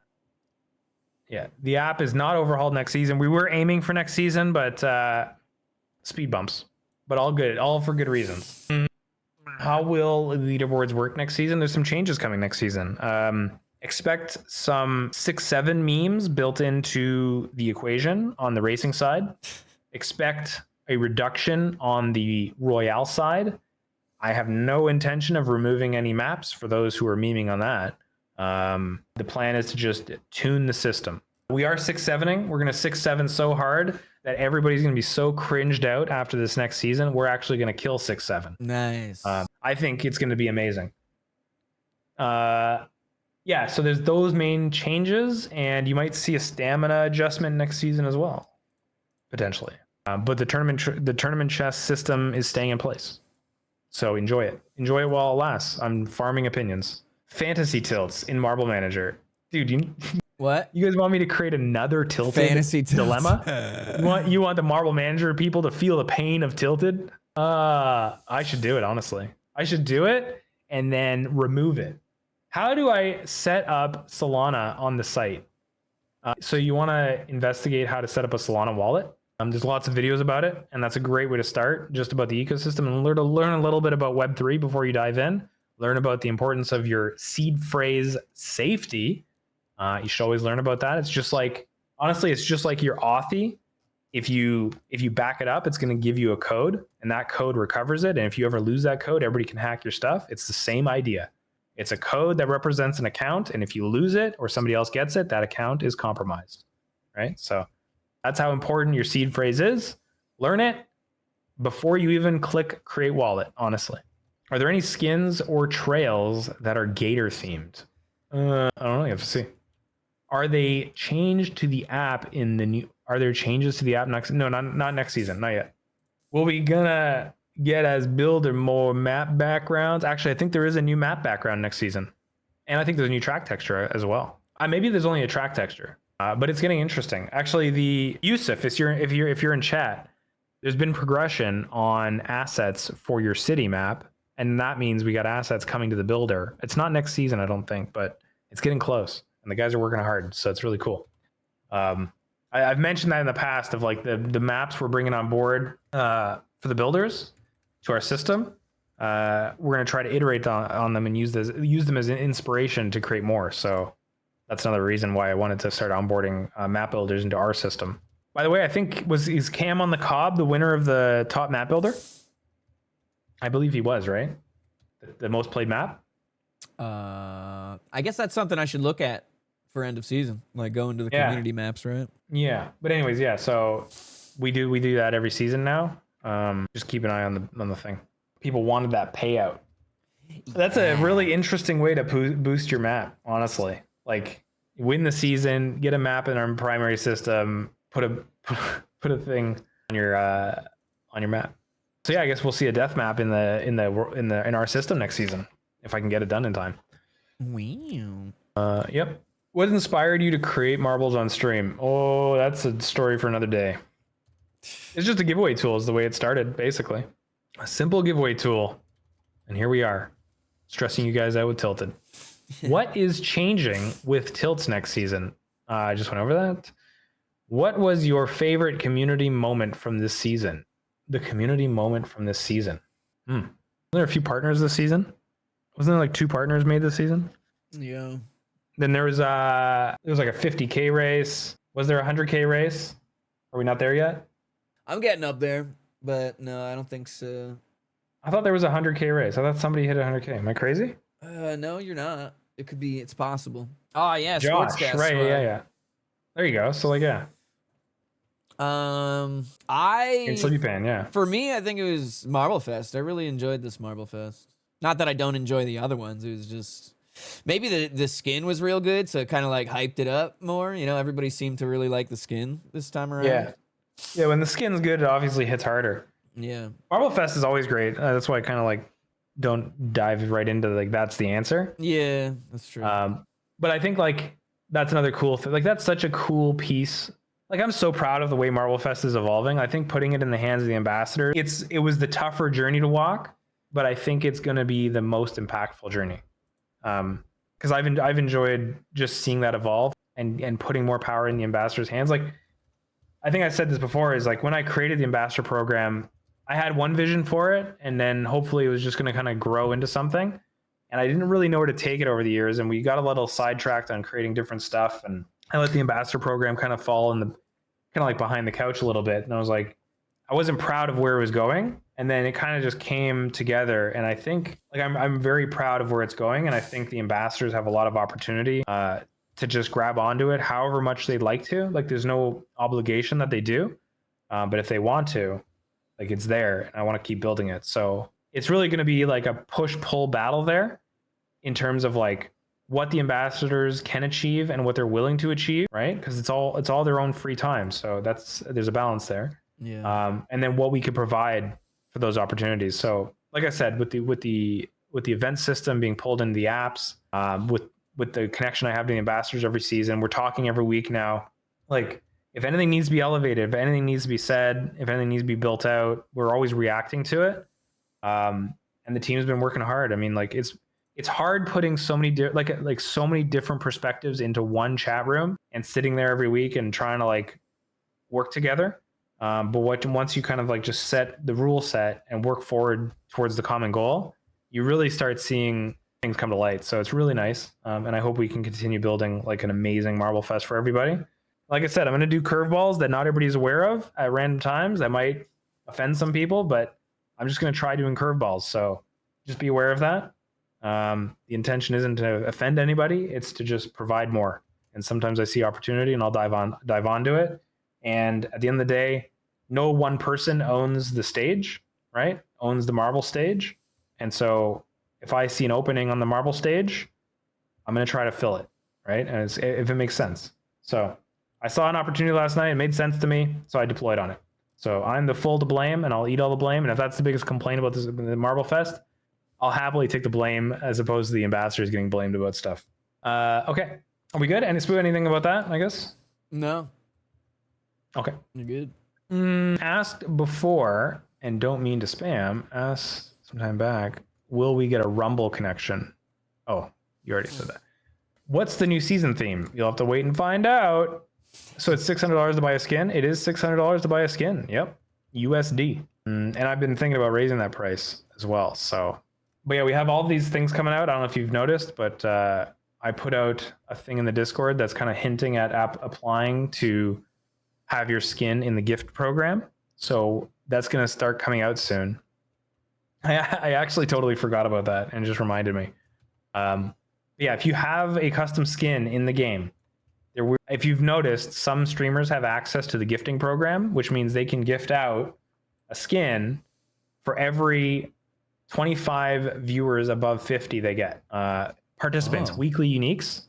Yeah, the app is not overhauled next season. We were aiming for next season, but speed bumps. But all good, all for good reasons. How will leaderboards work next season? There's some changes coming next season. Expect some 6-7 memes built into the equation on the racing side. Expect a reduction on the Royale side. I have no intention of removing any maps for those who are memeing on that. The plan is to just tune the system. We are 6-7ing. We're going to 6-7 so hard that everybody's going to be so cringed out after this next season. We're actually going to kill 6-7. Nice. I think it's going to be amazing. Yeah, so there's those main changes, and you might see a stamina adjustment next season as well, potentially. But the tournament chest system is staying in place. So enjoy it. Enjoy it while it lasts. I'm farming opinions. Fantasy tilts in Marble Manager. Dude, what? You guys want me to create another tilted Fantasy dilemma? You want the Marble Manager people to feel the pain of tilted? I should do it, honestly. I should do it and then remove it. How do I set up Solana on the site? So you want to investigate how to set up a Solana wallet. There's lots of videos about it, and that's a great way to start, just about the ecosystem, and learn a little bit about Web3 before you dive in. Learn about the importance of your seed phrase safety. You should always learn about that. It's just like, honestly, it's just like your Authy. If you back it up, it's going to give you a code, and that code recovers it. And if you ever lose that code, everybody can hack your stuff. It's the same idea. It's a code that represents an account, and if you lose it or somebody else gets it, that account is compromised, right? So that's how important your seed phrase is. Learn it before you even click create wallet, honestly. Are there any skins or trails that are Gator themed? I don't know, you have to see. Are they changed to the app in the new, are there changes to the app next? No, not next season, not yet. Will we gonna get as builder more map backgrounds? Actually, I think there is a new map background next season. And I think there's a new track texture as well. Maybe there's only a track texture. But it's getting interesting. Actually, the Yusuf, if you're in chat, there's been progression on assets for your city map, and that means we got assets coming to the builder. It's not next season, I don't think, but it's getting close, and the guys are working hard, so it's really cool. I've mentioned that in the past of like the maps we're bringing on board for the builders to our system. We're going to try to iterate on them and use them as an inspiration to create more. So that's another reason why I wanted to start onboarding map builders into our system. By the way, I think is Cam on the Cob the winner of the top map builder? I believe he was, right? The most played map? I guess that's something I should look at for end of season, like go into the community maps, right? Yeah, but anyways, yeah. So we do that every season now. Just keep an eye on the thing. People wanted that payout. That's a really interesting way to boost your map, honestly. Like win the season, get a map in our primary system, put a thing on your map. So yeah, I guess we'll see a death map in our system next season if I can get it done in time. Wow. Yep. What inspired you to create marbles on stream? Oh, that's a story for another day. It's just a giveaway tool is the way it started, basically. A simple giveaway tool. And here we are, stressing you guys out with Tilted. What is changing with Tilts next season? I just went over that. What was your favorite community moment from this season? The community moment from this season. Wasn't there a few partners this season? Wasn't there like 2 partners made this season? Yeah. Then there was like a 50K race. Was there a 100K race? Are we not there yet? I'm getting up there, but no, I don't think so. I thought there was a 100K race. I thought somebody hit 100K. Am I crazy? No, you're not. It could be. It's possible. Oh yeah, Josh, Sportscast. right? Yeah. There you go. So like, yeah. In Sleepy Pan, yeah. For me, I think it was Marble Fest. I really enjoyed this Marble Fest. Not that I don't enjoy the other ones. It was just maybe the skin was real good, so it kind of like hyped it up more. You know, everybody seemed to really like the skin this time around. Yeah. When the skin's good, it obviously hits harder. Yeah. Marble Fest is always great. That's why I kind of like don't dive right into like that's the answer. Yeah, that's true. But I think like that's another cool thing. Like that's such a cool piece. Like I'm so proud of the way Marble Fest is evolving. I think putting it in the hands of the ambassador, it was the tougher journey to walk, but I think it's going to be the most impactful journey. Because I've enjoyed just seeing that evolve and putting more power in the ambassador's hands. Like I think I said this before, is like when I created the ambassador program, I had one vision for it, and then hopefully it was just going to kind of grow into something. And I didn't really know where to take it over the years, and we got a little sidetracked on creating different stuff. And I let the ambassador program kind of fall in the kind of like behind the couch a little bit. And I was like, I wasn't proud of where it was going. And then it kind of just came together. And I think like I'm very proud of where it's going. And I think the ambassadors have a lot of opportunity to just grab onto it however much they'd like to. Like there's no obligation that they do. But if they want to, like it's there, and I want to keep building it. So it's really going to be like a push-pull battle there in terms of like what the ambassadors can achieve and what they're willing to achieve, right? Because it's all their own free time. So there's a balance there. Yeah. And then what we could provide for those opportunities. So like I said, with the event system being pulled into the apps, with the connection I have to the ambassadors every season, we're talking every week now. Like if anything needs to be elevated, if anything needs to be said, if anything needs to be built out, we're always reacting to it. And the team's been working hard. I mean, like it's hard putting so many like so many different perspectives into one chat room and sitting there every week and trying to like work together. But once you kind of like just set the rule set and work forward towards the common goal, you really start seeing things come to light. So it's really nice. And I hope we can continue building like an amazing Marble Fest for everybody. Like I said, I'm going to do curveballs that not everybody's aware of at random times. That might offend some people, but I'm just going to try doing curveballs. So just be aware of that. The intention isn't to offend anybody. It's to just provide more. And sometimes I see opportunity and I'll dive onto it. And at the end of the day, no one person owns the stage, right? Owns the marble stage. And so if I see an opening on the marble stage, I'm going to try to fill it, right? And if it makes sense. So I saw an opportunity last night. It made sense to me. So I deployed on it. So I'm the full to blame, and I'll eat all the blame. And if that's the biggest complaint about the Marble Fest, I'll happily take the blame as opposed to the ambassadors getting blamed about stuff. Okay. Are we good? Any Spooo, anything about that, I guess? No. Okay. You're good. Asked before, and don't mean to spam, asked sometime back, will we get a Rumble connection? Oh, you already said that. What's the new season theme? You'll have to wait and find out. So it's $600 to buy a skin. It is $600 to buy a skin. Yep. USD. And I've been thinking about raising that price as well. So, but yeah, we have all these things coming out. I don't know if you've noticed, but I put out a thing in the Discord that's kind of hinting at applying to have your skin in the gift program. So that's going to start coming out soon. I actually totally forgot about that and it just reminded me. Yeah, if you have a custom skin in the game, if you've noticed, some streamers have access to the gifting program, which means they can gift out a skin for every 25 viewers above 50 they get. Participants, weekly uniques,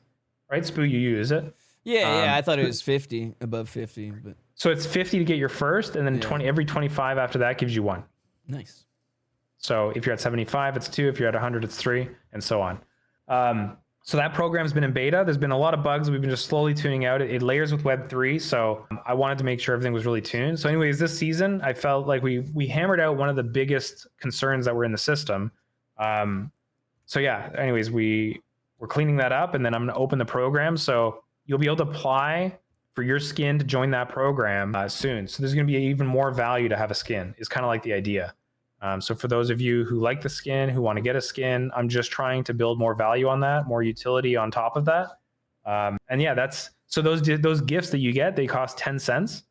right? Spooo, you use it. Yeah, I thought it was 50, above 50. But so it's 50 to get your first, and then 20 every 25 after that gives you one. Nice. So if you're at 75, it's 2. If you're at 100, it's 3, and so on. So that program's been in beta. There's been a lot of bugs. We've been just slowly tuning out. It layers with Web3, so I wanted to make sure everything was really tuned. So anyways, this season, I felt like we hammered out one of the biggest concerns that were in the system. So yeah, anyways, we're cleaning that up, and then I'm going to open the program. So you'll be able to apply for your skin to join that program soon. So there's going to be even more value to have a skin, is kind of like the idea. So for those of you who like the skin, who want to get a skin, I'm just trying to build more value on that, more utility on top of that. And yeah, so those gifts that you get, they cost 10 cents.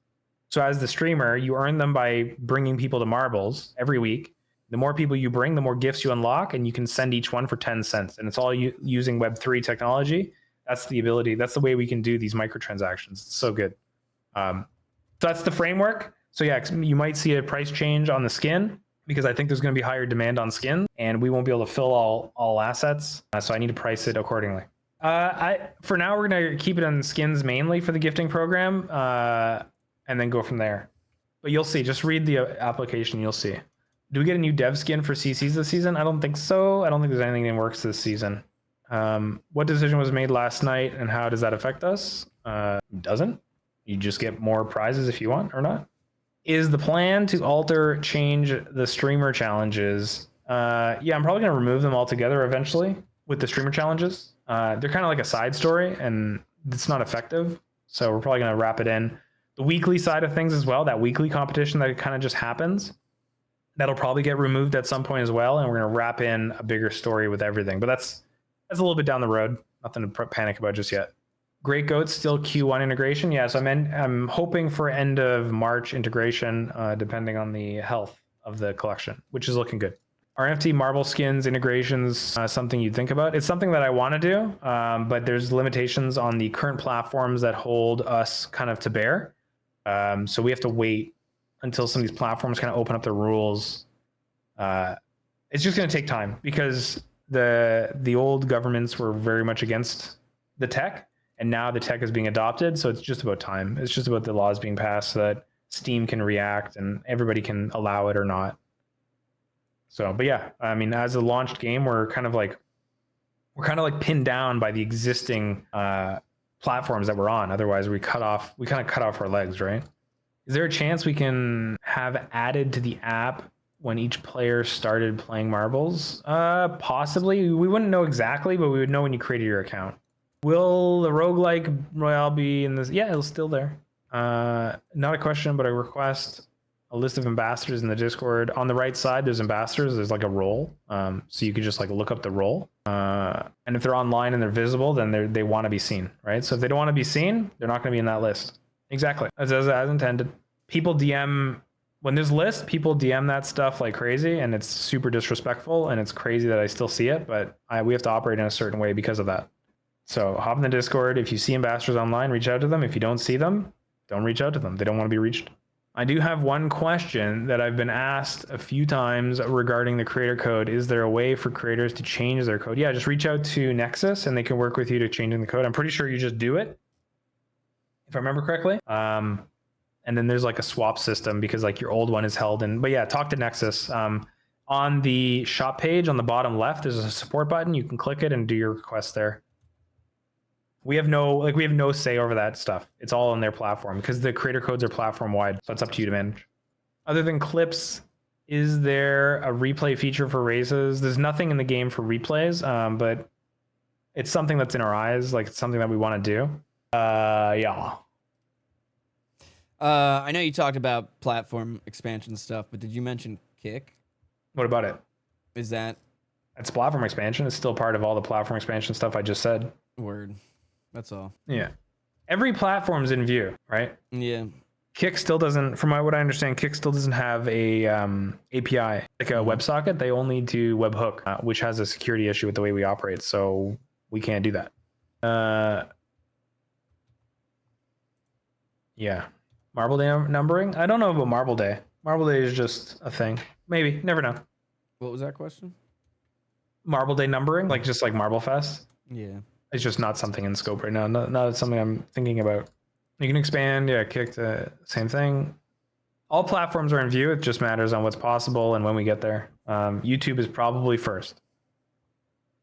So as the streamer, you earn them by bringing people to marbles every week. The more people you bring, the more gifts you unlock, and you can send each one for 10 cents. And it's all using Web3 technology. That's the ability. That's the way we can do these microtransactions. It's so good. So that's the framework. So yeah, you might see a price change on the skin, because I think there's going to be higher demand on skin, and we won't be able to fill all assets. So I need to price it accordingly. For now, we're going to keep it on skins mainly for the gifting program, and then go from there. But you'll see. Just read the application. You'll see. Do we get a new dev skin for CCs this season? I don't think so. I don't think there's anything that works this season. What decision was made last night, and how does that affect us? Doesn't. You just get more prizes if you want or not. Is the plan to change the streamer challenges? Yeah, I'm probably going to remove them altogether eventually with the streamer challenges. They're kind of like a side story, and it's not effective. So we're probably going to wrap it in. The weekly side of things as well, that weekly competition that kind of just happens, that'll probably get removed at some point as well. And we're going to wrap in a bigger story with everything. But that's a little bit down the road. Nothing to panic about just yet. Great Goats still Q1 integration. Yeah, so I'm hoping for end of March integration, depending on the health of the collection, which is looking good. Are NFT marble skins integrations something you'd think about? It's something that I want to do, but there's limitations on the current platforms that hold us kind of to bear. So we have to wait until some of these platforms kind of open up the rules. It's just going to take time, because the old governments were very much against the tech. And now the tech is being adopted, so it's just about time. It's just about the laws being passed so that Steam can react and everybody can allow it or not. So, but yeah, I mean, as a launched game, we're kind of like pinned down by the existing platforms that we're on. Otherwise, we kind of cut off our legs, right? Is there a chance we can have added to the app when each player started playing marbles? Possibly. We wouldn't know exactly, but we would know when you created your account. Will the roguelike royale be in this? Yeah, it's still there. Not a question, but a request. A list of ambassadors in the Discord. On the right side, there's ambassadors. There's like a role. So you could just like look up the role. And if they're online and they're visible, then they want to be seen, right? So if they don't want to be seen, they're not going to be in that list. Exactly. As intended. People DM, when there's lists, people DM that stuff like crazy, and it's super disrespectful, and it's crazy that I still see it, but we have to operate in a certain way because of that. So hop in the Discord. If you see ambassadors online, reach out to them. If you don't see them, don't reach out to them. They don't want to be reached. I do have one question that I've been asked a few times regarding the creator code. Is there a way for creators to change their code? Yeah, just reach out to Nexus and they can work with you to changing the code. I'm pretty sure you just do it, if I remember correctly. And then there's like a swap system because like your old one is held in. But yeah, talk to Nexus. On the shop page on the bottom left, there's a support button. You can click it and do your request there. We have no say over that stuff. It's all on their platform because the creator codes are platform wide. So it's up to you to manage. Other than clips, is there a replay feature for races? There's nothing in the game for replays, but it's something that's in our eyes. Like it's something that we want to do. Yeah. I know you talked about platform expansion stuff, but did you mention Kick? What about it? Is that? It's platform expansion. It's still part of all the platform expansion stuff I just said. Word. That's all. Yeah. Every platform's in view, right? Yeah. Kick still doesn't, from what I understand, Kick still doesn't have a API, like a WebSocket. They only do webhook, which has a security issue with the way we operate. So we can't do that. Yeah. Marble Day numbering? I don't know about Marble Day. Marble Day is just a thing. Maybe. Never know. What was that question? Marble Day numbering? Like just like Marble Fest? Yeah. It's just not something in scope right now. Not something I'm thinking about. You can expand, yeah, Kick the same thing. All platforms are in view. It just matters on what's possible and when we get there. YouTube is probably first.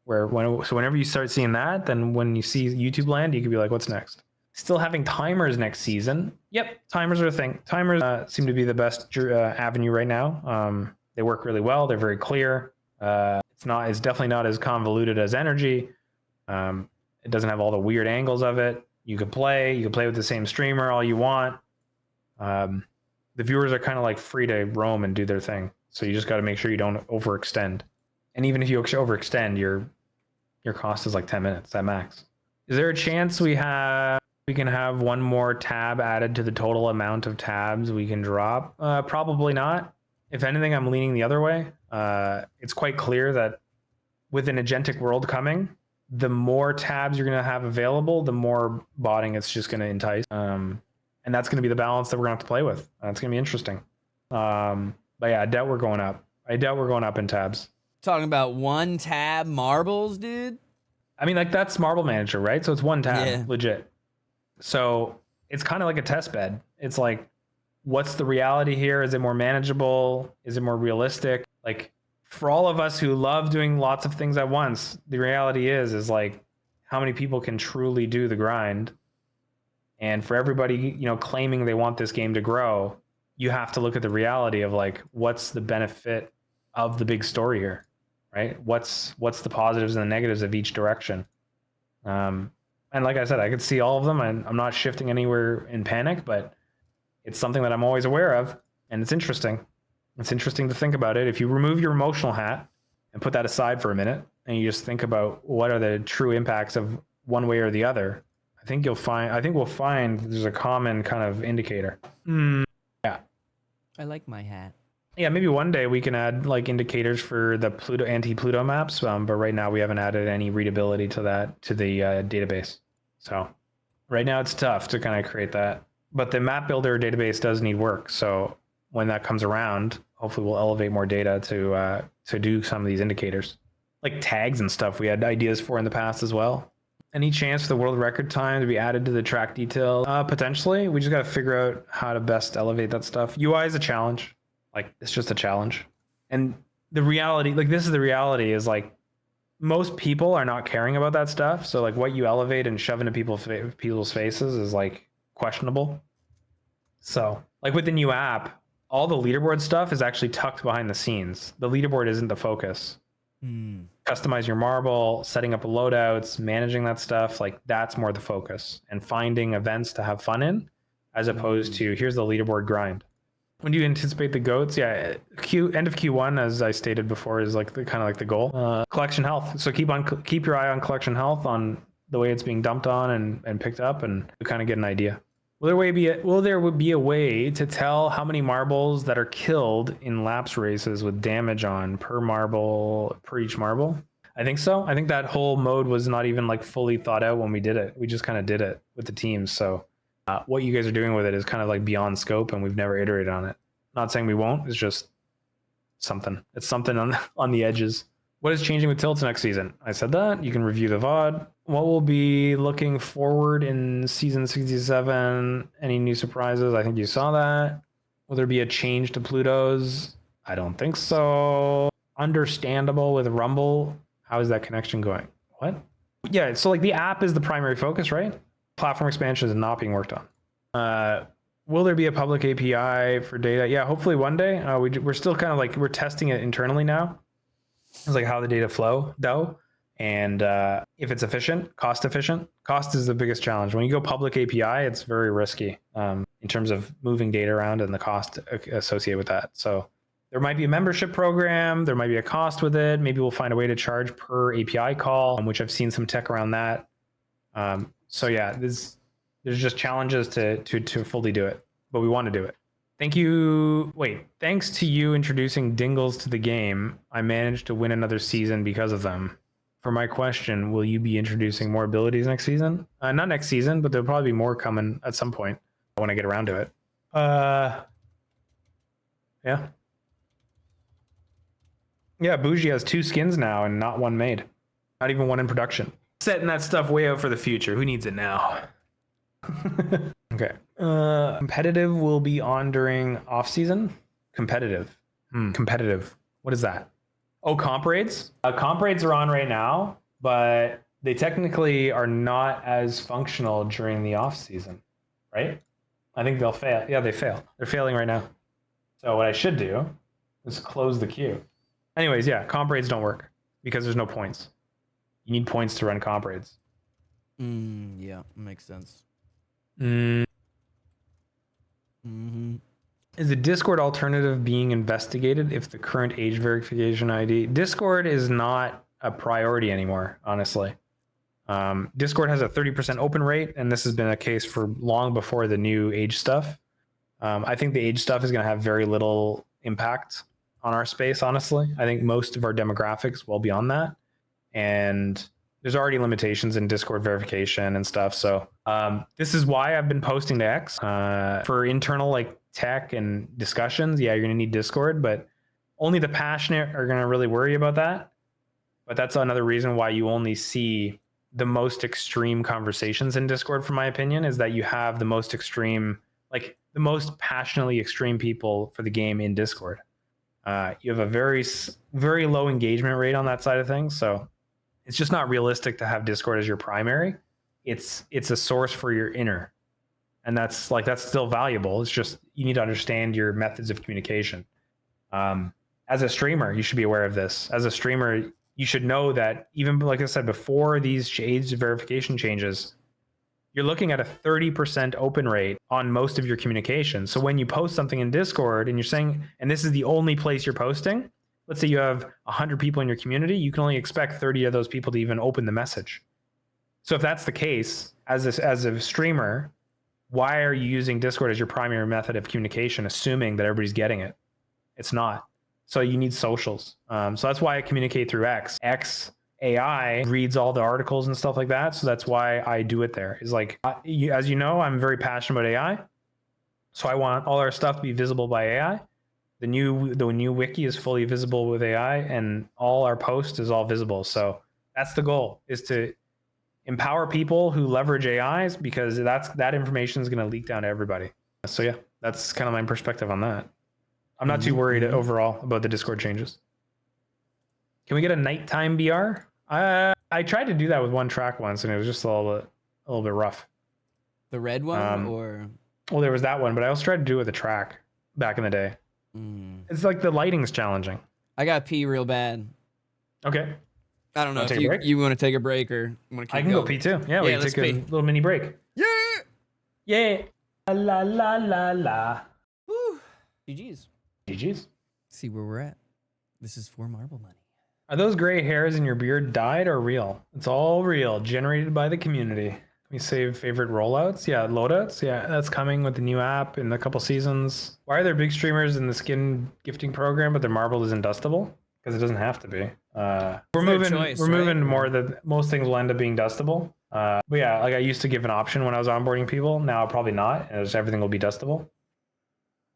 So whenever you start seeing that, then when you see YouTube land, you could be like, what's next? Still having timers next season. Yep, timers are a thing. Timers seem to be the best avenue right now. They work really well. They're very clear. It's definitely not as convoluted as energy. It doesn't have all the weird angles of it. You can play with the same streamer all you want. The viewers are kind of like free to roam and do their thing. So you just got to make sure you don't overextend. And even if you overextend, your cost is like 10 minutes at max. Is there a chance we can have one more tab added to the total amount of tabs we can drop? Probably not. If anything, I'm leaning the other way. It's quite clear that with an agentic world coming, the more tabs you're going to have available, the more botting it's just going to entice. And that's going to be the balance that we're going to have to play with. It's going to be interesting. But yeah, I doubt we're going up. In tabs. Talking about one tab marbles, dude. I mean, like that's Marble Manager, right? So it's one tab, Yeah. legit. So it's kind of like a test bed. It's like, what's the reality here? Is it more manageable? Is it more realistic? Like for all of us who love doing lots of things at once, the reality is like how many people can truly do the grind? And for everybody, claiming they want this game to grow, you have to look at the reality of like, what's the benefit of the big story here, right? What's the positives and the negatives of each direction? And like I said, I could see all of them, and I'm not shifting anywhere in panic, but it's something that I'm always aware of, and it's interesting. It's interesting to think about it. If you remove your emotional hat and put that aside for a minute, and you just think about what are the true impacts of one way or the other, I think we'll find there's a common kind of indicator. Yeah. I like my hat. Yeah, maybe one day we can add like indicators for the anti-Pluto maps, but right now we haven't added any readability to the database. So right now it's tough to kind of create that. But the map builder database does need work. So when that comes around, hopefully we'll elevate more data to do some of these indicators. Like tags and stuff we had ideas for in the past as well. Any chance for the world record time to be added to the track detail? Potentially. We just got to figure out how to best elevate that stuff. UI is a challenge. Like it's just a challenge. And the reality, like this is the reality, is like most people are not caring about that stuff. So like what you elevate and shove into people's faces is like questionable. So like with the new app, all the leaderboard stuff is actually tucked behind the scenes. The leaderboard isn't the focus. Customize your marble, setting up loadouts, managing that stuff, like that's more the focus, and finding events to have fun in, as opposed to here's the leaderboard grind. When do you anticipate the goats? Yeah, end of Q1, as I stated before, is like the goal. Collection health. So keep your eye on collection health, on the way it's being dumped on and picked up, and you kind of get an idea. Will there be a way to tell how many marbles that are killed in laps races with damage on per each marble? I think so. I think that whole mode was not even like fully thought out when we did it. We just kind of did it with the teams. So what you guys are doing with it is kind of like beyond scope, and we've never iterated on it. Not saying we won't. It's just something. It's something on the edges. What is changing with tilts next season? I said that. You can review the VOD. What will be looking forward in season 67? Any new surprises? I think you saw that. Will there be a change to Pluto's? I don't think so. Understandable with Rumble. How is that connection going? What? Yeah, so like the app is the primary focus, right? Platform expansion is not being worked on. Will there be a public API for data? Yeah, hopefully one day. We're still kind of like, we're testing it internally now. It's like how the data flow, though. And if it's cost efficient. Cost is the biggest challenge. When you go public API, it's very risky in terms of moving data around and the cost associated with that. So there might be a membership program. There might be a cost with it. Maybe we'll find a way to charge per API call, which I've seen some tech around that. So yeah, there's just challenges to fully do it, but we want to do it. Thanks to you introducing Dingles to the game, I managed to win another season because of them. For my question, will you be introducing more abilities next season? Not next season, but there'll probably be more coming at some point when I get around to it. Yeah. Yeah, Bougie has 2 skins now and not one made. Not even one in production. Setting that stuff way out for the future. Who needs it now? Okay. Competitive will be on during off season. Competitive. Competitive. What is that? Oh, comp raids? Comp raids are on right now, but they technically are not as functional during the off season, right? I think they'll fail. Yeah, they fail. They're failing right now. So what I should do is close the queue. Anyways, yeah, comp raids don't work because there's no points. You need points to run comp raids. Yeah, makes sense. Is the Discord alternative being investigated if the current age verification ID? Discord is not a priority anymore, honestly. Discord has a 30% open rate, and this has been a case for long before the new age stuff. I think the age stuff is going to have very little impact on our space, honestly. I think most of our demographics will be on that. And there's already limitations in Discord verification and stuff. So this is why I've been posting to X for internal like tech and discussions. Yeah, you're going to need Discord, but only the passionate are going to really worry about that. But that's another reason why you only see the most extreme conversations in Discord, from my opinion, is that you have the most extreme, like the most passionately extreme people for the game in Discord. You have a very, very low engagement rate on that side of things. So it's just not realistic to have Discord as your primary. It's a source for your inner. And that's still valuable. It's just, you need to understand your methods of communication. As a streamer, you should be aware of this. As a streamer, you should know that even, like I said, before these age verification changes, you're looking at a 30% open rate on most of your communication. So when you post something in Discord and you're saying, and this is the only place you're posting, let's say you have 100 people in your community, you can only expect 30 of those people to even open the message. So if that's the case, as a streamer, why are you using Discord as your primary method of communication, assuming that everybody's getting it? It's not. So you need socials. So that's why I communicate through X. X AI reads all the articles and stuff like that. So that's why I do it there. Is like, as you know, I'm very passionate about AI. So I want all our stuff to be visible by AI. The new wiki is fully visible with AI, and all our posts is all visible. So that's the goal, is to empower people who leverage AIs, because that information is going to leak down to everybody. So yeah, that's kind of my perspective on that. I'm not too worried overall about the Discord changes. Can we get a nighttime BR? I tried to do that with one track once, and it was just a little bit rough. The red one, or? Well, there was that one, but I also tried to do it with a track back in the day. It's like the lighting's challenging. I got pee real bad. Okay. I don't know if you want to take a break or want to keep I can go pee too. Yeah, we can take a little mini break. Yeah. Yeah. La la la la. Woo. GG's. GG's. See where we're at. This is for marble money. Are those gray hairs in your beard dyed or real? It's all real, generated by the community. We save favorite rollouts. Yeah, loadouts. Yeah, that's coming with the new app in a couple seasons. Why are there big streamers in the skin gifting program, but their marble is industable? Because it doesn't have to be. We're moving more that most things will end up being dustable. But yeah, like I used to give an option when I was onboarding people. Now probably not. As everything will be dustable.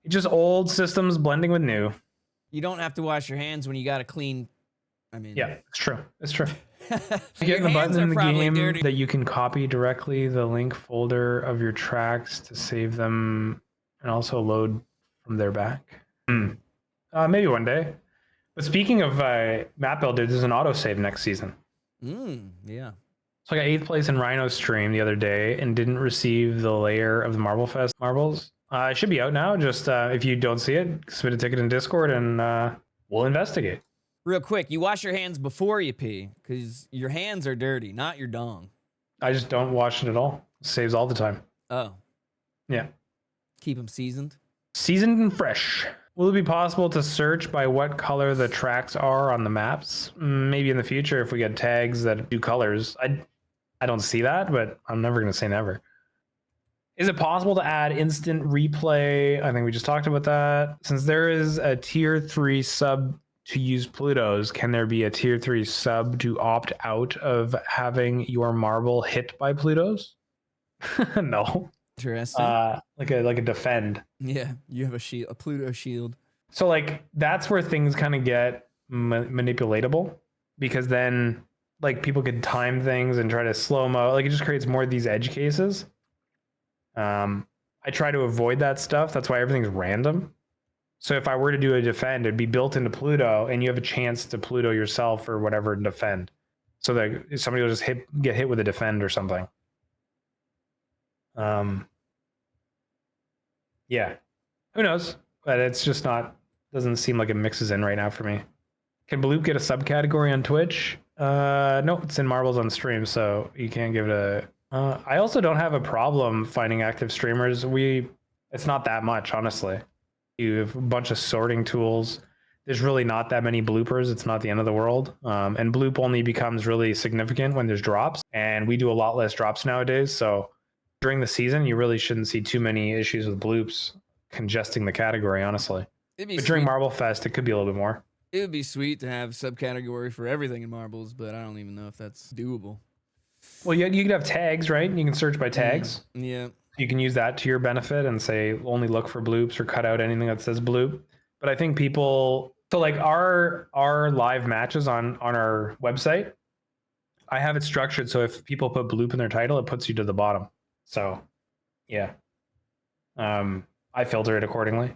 It's just old systems blending with new. You don't have to wash your hands when you got a clean. I mean, yeah, it's true. It's true. Your the hands button are in the probably game dirty. that you can copy directly the link folder of your tracks to save them and also load from their back. Maybe one day. But speaking of map builder, there's an autosave next season. Yeah. So I got 8th place in Rhino's stream the other day and didn't receive the layer of the Marble Fest marbles. It should be out now. Just if you don't see it, submit a ticket in Discord and we'll investigate. Real quick, you wash your hands before you pee, because your hands are dirty, not your dong. I just don't wash it at all. It saves all the time. Oh. Yeah. Keep them seasoned? Seasoned and fresh. Will it be possible to search by what color the tracks are on the maps? Maybe in the future if we get tags that do colors. I don't see that, but I'm never going to say never. Is it possible to add instant replay? I think we just talked about that. Since there is a tier 3 sub to use Plutos, can there be a tier 3 sub to opt out of having your marble hit by Plutos? No. Interesting. Like a defend. Yeah, you have a shield, a Pluto shield. So like that's where things kind of get manipulatable, because then like people could time things and try to slow mo. Like it just creates more of these edge cases. I try to avoid that stuff. That's why everything's random. So if I were to do a defend, it'd be built into Pluto, and you have a chance to Pluto yourself or whatever and defend. So that somebody will just get hit with a defend or something. Yeah, who knows? But it's just not. Doesn't seem like it mixes in right now for me. Can Bloop get a subcategory on Twitch? No, it's in Marbles on stream, so you can't give it a. I also don't have a problem finding active streamers. It's not that much, honestly. You have a bunch of sorting tools. There's really not that many bloopers. It's not the end of the world. And bloop only becomes really significant when there's drops. And we do a lot less drops nowadays. So during the season, you really shouldn't see too many issues with bloops congesting the category, honestly. But during Marble Fest, it could be a little bit more. It would be sweet to have subcategory for everything in Marbles, but I don't even know if that's doable. Well, you could have tags, right? You can search by tags. Yeah. You can use that to your benefit and say only look for bloops or cut out anything that says bloop. But I think people, so like our live matches on our website, I have it structured so if people put bloop in their title, it puts you to the bottom. So yeah, I filter it accordingly.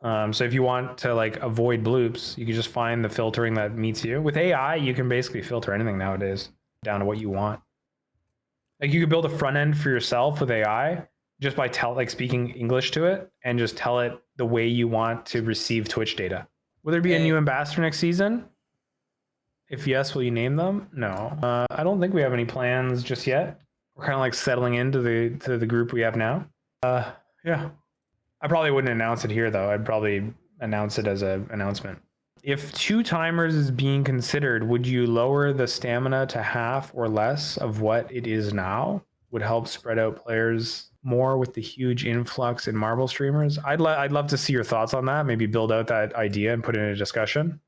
So if you want to like avoid bloops, you can just find the filtering that meets you. With AI, you can basically filter anything nowadays down to what you want. Like you could build a front end for yourself with AI just by speaking English to it and just tell it the way you want to receive Twitch data. Will there be a new ambassador next season? If yes, will you name them? No, I don't think we have any plans just yet. We're kind of like settling into the group we have now. Yeah, I probably wouldn't announce it here though. I'd probably announce it as an announcement. If 2 timers is being considered, would you lower the stamina to half or less of what it is now? Would help spread out players more with the huge influx in Marble streamers. I'd love to see your thoughts on that. Maybe build out that idea and put it in a discussion.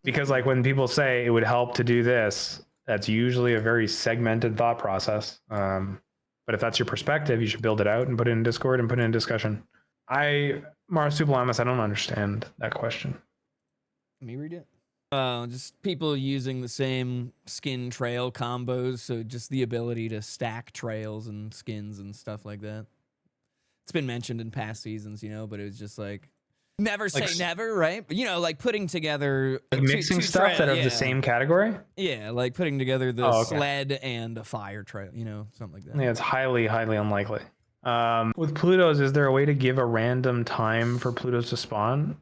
Because like when people say it would help to do this, that's usually a very segmented thought process. But if that's your perspective, you should build it out and put it in Discord and put it in discussion. Marsupilamos, I don't understand that question. Let me read it. Just people using the same skin trail combos, so just the ability to stack trails and skins and stuff like that. It's been mentioned in past seasons, but it was just like never say never, right? But like putting together like mixing stuff that are the same category. Yeah, like putting together the sled and a fire trail, something like that. Yeah, it's highly, highly unlikely. With Plutos, is there a way to give a random time for Plutos to spawn?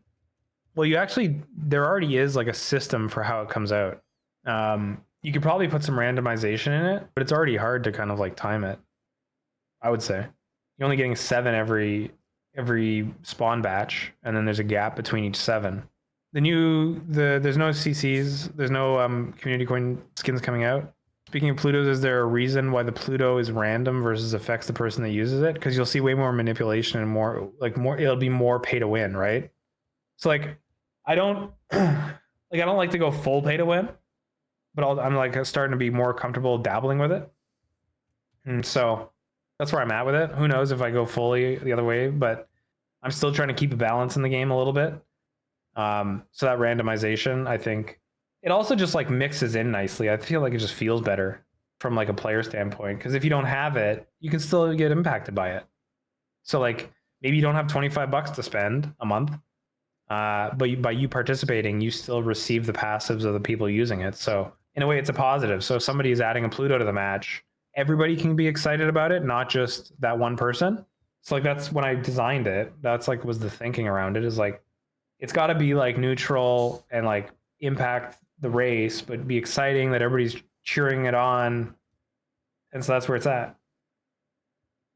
Well, there already is like a system for how it comes out. You could probably put some randomization in it, but it's already hard to kind of like time it. I would say you're only getting 7 every spawn batch, and then there's a gap between each 7. There's no CCs, there's no community coin skins coming out. Speaking of Plutos, is there a reason why the Pluto is random versus affects the person that uses it? Because you'll see way more manipulation and more it'll be more pay to win, right? So like I don't like to go full pay to win, but I'm like starting to be more comfortable dabbling with it. And so that's where I'm at with it. Who knows if I go fully the other way, but I'm still trying to keep a balance in the game a little bit. So that randomization, I think it also just like mixes in nicely. I feel like it just feels better from like a player standpoint, because if you don't have it, you can still get impacted by it. So like maybe you don't have $25 to spend a month. But by you participating, you still receive the passives of the people using it. So in a way, it's a positive. So if somebody is adding a Pluto to the match, everybody can be excited about it, not just that one person. So like that's when I designed it. That's like was the thinking around it, is like it's got to be like neutral and like impact the race, but be exciting that everybody's cheering it on. And so that's where it's at.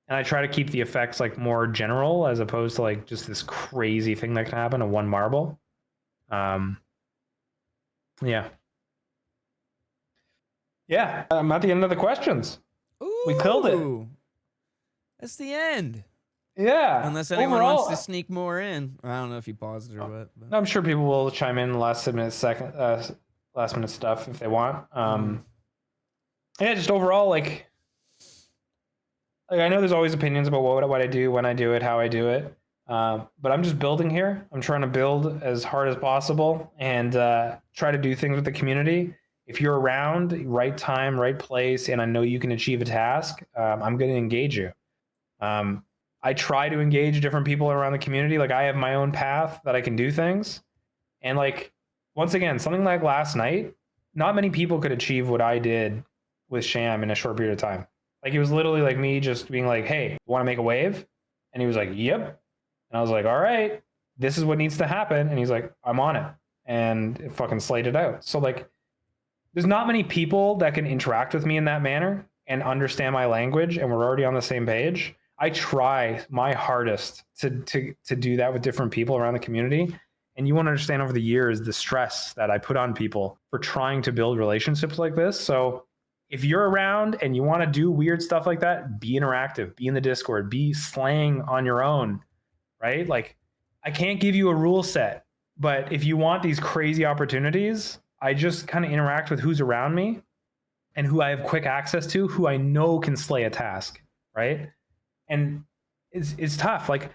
And I try to keep the effects like more general as opposed to like just this crazy thing that can happen in one marble. Yeah. Yeah, I'm at the end of the questions. Ooh, we killed it. That's the end. Yeah. Unless anyone wants to sneak more in. I don't know if you paused it or what. But. I'm sure people will chime in last minute stuff if they want. Yeah, just overall, like I know there's always opinions about what I do, when I do it, how I do it. But I'm just building here. I'm trying to build as hard as possible and try to do things with the community. If you're around, right time, right place, and I know you can achieve a task, I'm going to engage you. I I try to engage different people around the community. Like I have my own path that I can do things. And like, once again, something like last night, not many people could achieve what I did with Sham in a short period of time. Like it was literally like me just being like, hey, you want to make a wave? And he was like, yep. And I was like, all right, this is what needs to happen. And he's like, I'm on it. And it fucking slayed it out. So like, there's not many people that can interact with me in that manner and understand my language, and we're already on the same page. I try my hardest to do that with different people around the community. And you want to understand over the years the stress that I put on people for trying to build relationships like this. So if you're around and you want to do weird stuff like that, be interactive, be in the Discord, be slaying on your own, right? Like I can't give you a rule set, but if you want these crazy opportunities, I just kind of interact with who's around me and who I have quick access to, who I know can slay a task, right? And it's tough. Like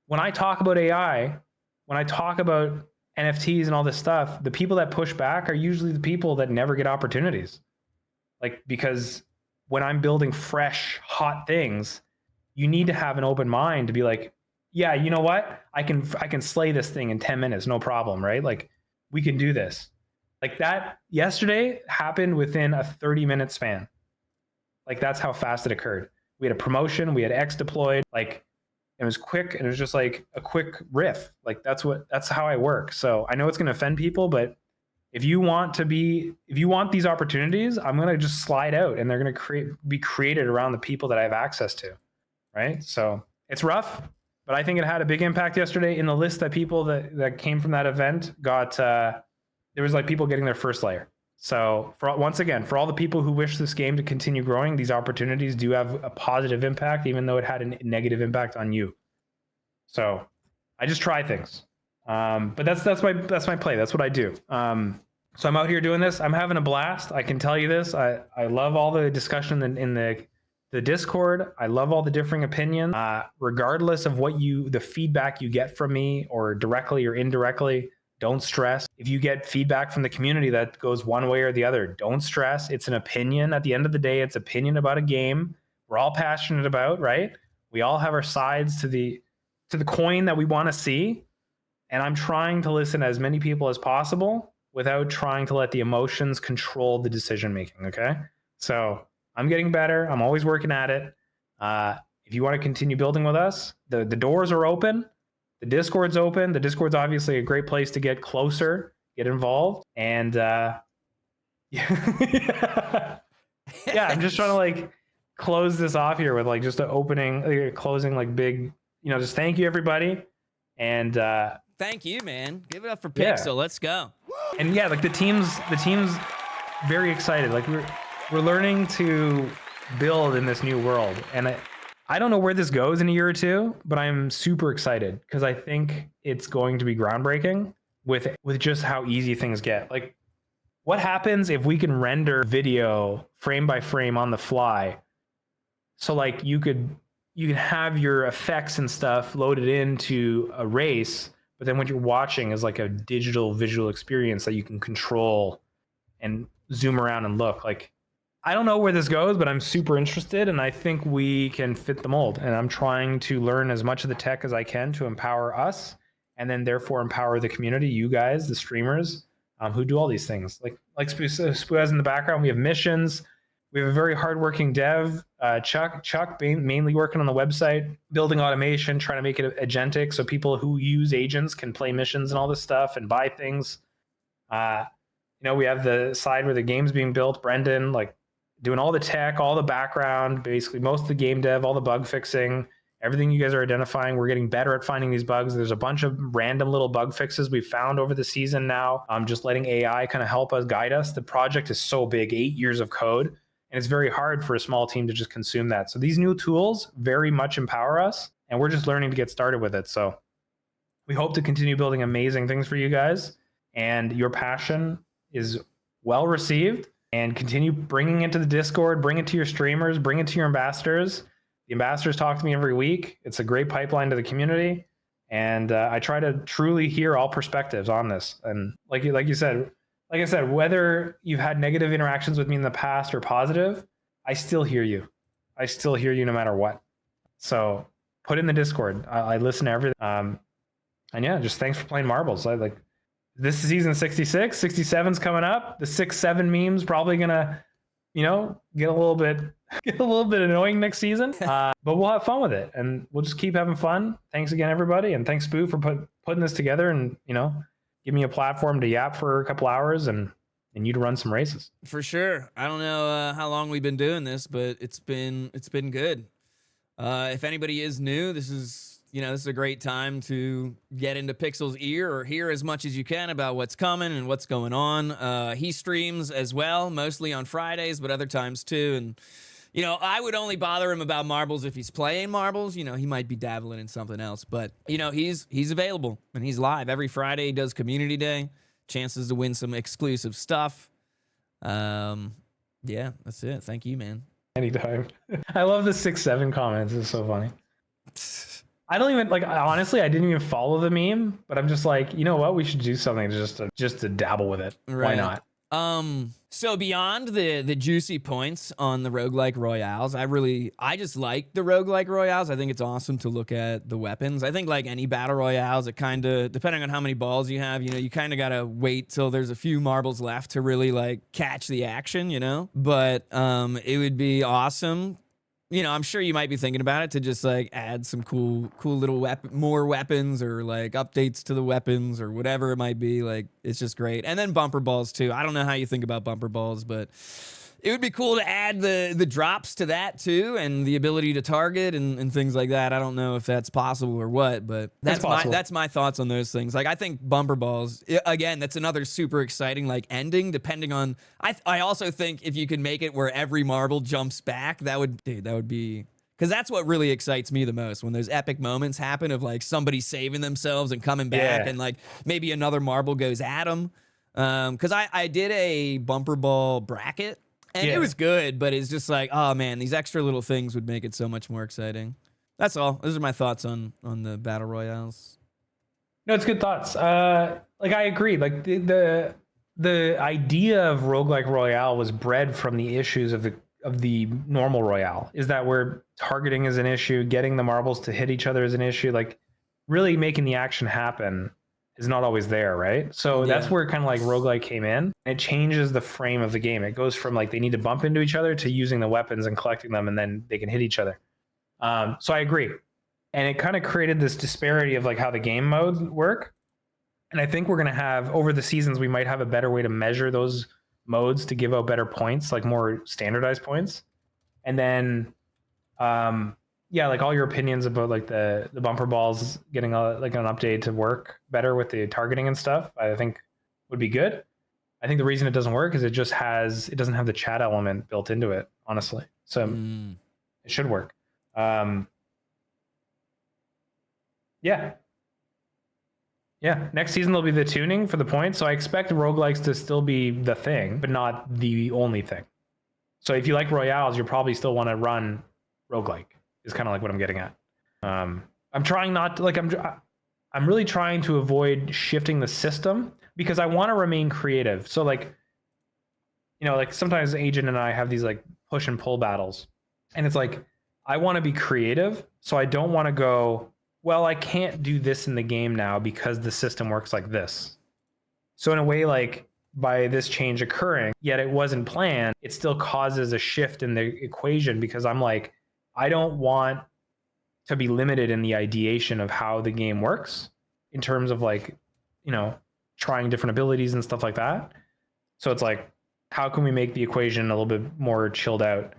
when I talk about AI, when I talk about NFTs and all this stuff, the people that push back are usually the people that never get opportunities. Like, because when I'm building fresh, hot things, you need to have an open mind to be like, yeah, you know what? I can slay this thing in 10 minutes, no problem, right? Like we can do this. Like that yesterday happened within a 30-minute span. Like that's how fast it occurred. We had a promotion, we had X deployed, like it was quick, and it was just like a quick riff. Like that's how I work. So I know it's going to offend people, but if you want these opportunities, I'm going to just slide out, and they're going to be created around the people that I have access to, right? So it's rough, but I think it had a big impact yesterday. In the list that people that came from that event got, there was like people getting their first layer. So once again, for all the people who wish this game to continue growing, these opportunities do have a positive impact, even though it had a negative impact on you. So I just try things. But that's my play. That's what I do. So I'm out here doing this. I'm having a blast. I can tell you this. I love all the discussion in the Discord. I love all the differing opinions. Regardless of the feedback you get from me, or directly or indirectly, don't stress. If you get feedback from the community that goes one way or the other, don't stress. It's an opinion. At the end of the day, it's opinion about a game we're all passionate about, right? We all have our sides to the coin that we want to see. And I'm trying to listen to as many people as possible without trying to let the emotions control the decision making, okay? So I'm getting better. I'm always working at it. If you want to continue building with us, the doors are open. The Discord's open. The Discord's obviously a great place to get closer, get involved. And yeah, I'm just trying to like close this off here with like just closing like big, just thank you everybody. And thank you, man. Give it up for Pixel. Yeah. Let's go. And yeah, like the team's very excited. Like we're learning to build in this new world. And I don't know where this goes in a year or two, but I'm super excited because I think it's going to be groundbreaking with just how easy things get. Like what happens if we can render video frame by frame on the fly? So like you could have your effects and stuff loaded into a race, but then what you're watching is like a digital visual experience that you can control and zoom around and look. Like I don't know where this goes, but I'm super interested, and I think we can fit the mold. And I'm trying to learn as much of the tech as I can to empower us, and then therefore empower the community, you guys, the streamers, who do all these things. Like Spooo has in the background, we have missions. We have a very hardworking dev, Chuck, mainly working on the website, building automation, trying to make it agentic, so people who use agents can play missions and all this stuff and buy things. We have the side where the game's being built. Brendan, like, doing all the tech, all the background, basically most of the game dev, all the bug fixing, everything you guys are identifying. We're getting better at finding these bugs. There's a bunch of random little bug fixes we've found over the season now. Just letting AI kind of help us, guide us. The project is so big, 8 years of code, and it's very hard for a small team to just consume that. So these new tools very much empower us, and we're just learning to get started with it. So we hope to continue building amazing things for you guys, and your passion is well received. And continue bringing it to the Discord, bring it to your streamers, bring it to your ambassadors. The ambassadors talk to me every week. It's a great pipeline to the community. And I try to truly hear all perspectives on this. And like I said, whether you've had negative interactions with me in the past or positive, I still hear you. I still hear you no matter what. So put it in the Discord. I listen to everything. And yeah, just thanks for playing marbles. I like this is season 66, 67's coming up. The 6-7 memes probably gonna, you know, get a little bit annoying next season. But we'll have fun with it, and we'll just keep having fun. Thanks again, everybody, and thanks Spooo for putting this together, and you know, give me a platform to yap for a couple hours and you to run some races. For sure. I don't know how long we've been doing this, but it's been good. If anybody is new, this is a great time to get into Pixel's ear or hear as much as you can about what's coming and what's going on. He streams as well, mostly on Fridays, but other times too. And I would only bother him about marbles if he's playing marbles. He might be dabbling in something else, but he's available and he's live every Friday. He does community day, chances to win some exclusive stuff. Yeah, that's it. Thank you, man. Anytime. I love the 6-7 comments. It's so funny. I don't even honestly, I didn't even follow the meme, but I'm just like, you know what? We should do something just to dabble with it. Right. Why not? So beyond the juicy points on the roguelike royales, I just like the roguelike royales. I think it's awesome to look at the weapons. I think like any battle royales, it kind of, depending on how many balls you have, you kind of got to wait till there's a few marbles left to really like catch the action, but it would be awesome. I'm sure you might be thinking about it to just like add some cool little more weapons or like updates to the weapons or whatever it might be. Like, it's just great. And then bumper balls too. I don't know how you think about bumper balls, but it would be cool to add the drops to that too, and the ability to target and things like that. I don't know if that's possible or what, but that's my thoughts on those things. Like, I think bumper balls, again, that's another super exciting like ending. Depending on, I also think if you could make it where every marble jumps back, that would be. Because that's what really excites me the most, when those epic moments happen of like somebody saving themselves and coming back, and like maybe another marble goes at them. Because I did a bumper ball bracket. And it was good, but it's just like, oh man, these extra little things would make it so much more exciting. That's all. Those are my thoughts on the battle royales. No, it's good thoughts. Like, I agree. Like the idea of roguelike royale was bred from the issues of the normal royale, is that where targeting is an issue, getting the marbles to hit each other is an issue, like really making the action happen is not always there, right? So that's where kind of like roguelike came in. It changes the frame of the game. It goes from like they need to bump into each other to using the weapons and collecting them, and then they can hit each other. So I agree. And it kind of created this disparity of like how the game modes work. And I think we're going to have, over the seasons, we might have a better way to measure those modes to give out better points, like more standardized points. And then, like all your opinions about like the bumper balls getting like an update to work better with the targeting and stuff, I think would be good. I think the reason it doesn't work is it doesn't have the chat element built into it, honestly. So it should work. Next season there'll be the tuning for the points. So I expect roguelikes to still be the thing, but not the only thing. So if you like royales, you'll probably still want to run roguelike, is kind of like what I'm getting at. I'm trying not to, like, I'm really trying to avoid shifting the system because I want to remain creative. So like, like sometimes Agent and I have these like push and pull battles, and it's like, I want to be creative. So I don't want to go, well, I can't do this in the game now because the system works like this. So in a way, like, by this change occurring, yet it wasn't planned, it still causes a shift in the equation, because I'm like, I don't want to be limited in the ideation of how the game works in terms of like, trying different abilities and stuff like that. So it's like, how can we make the equation a little bit more chilled out?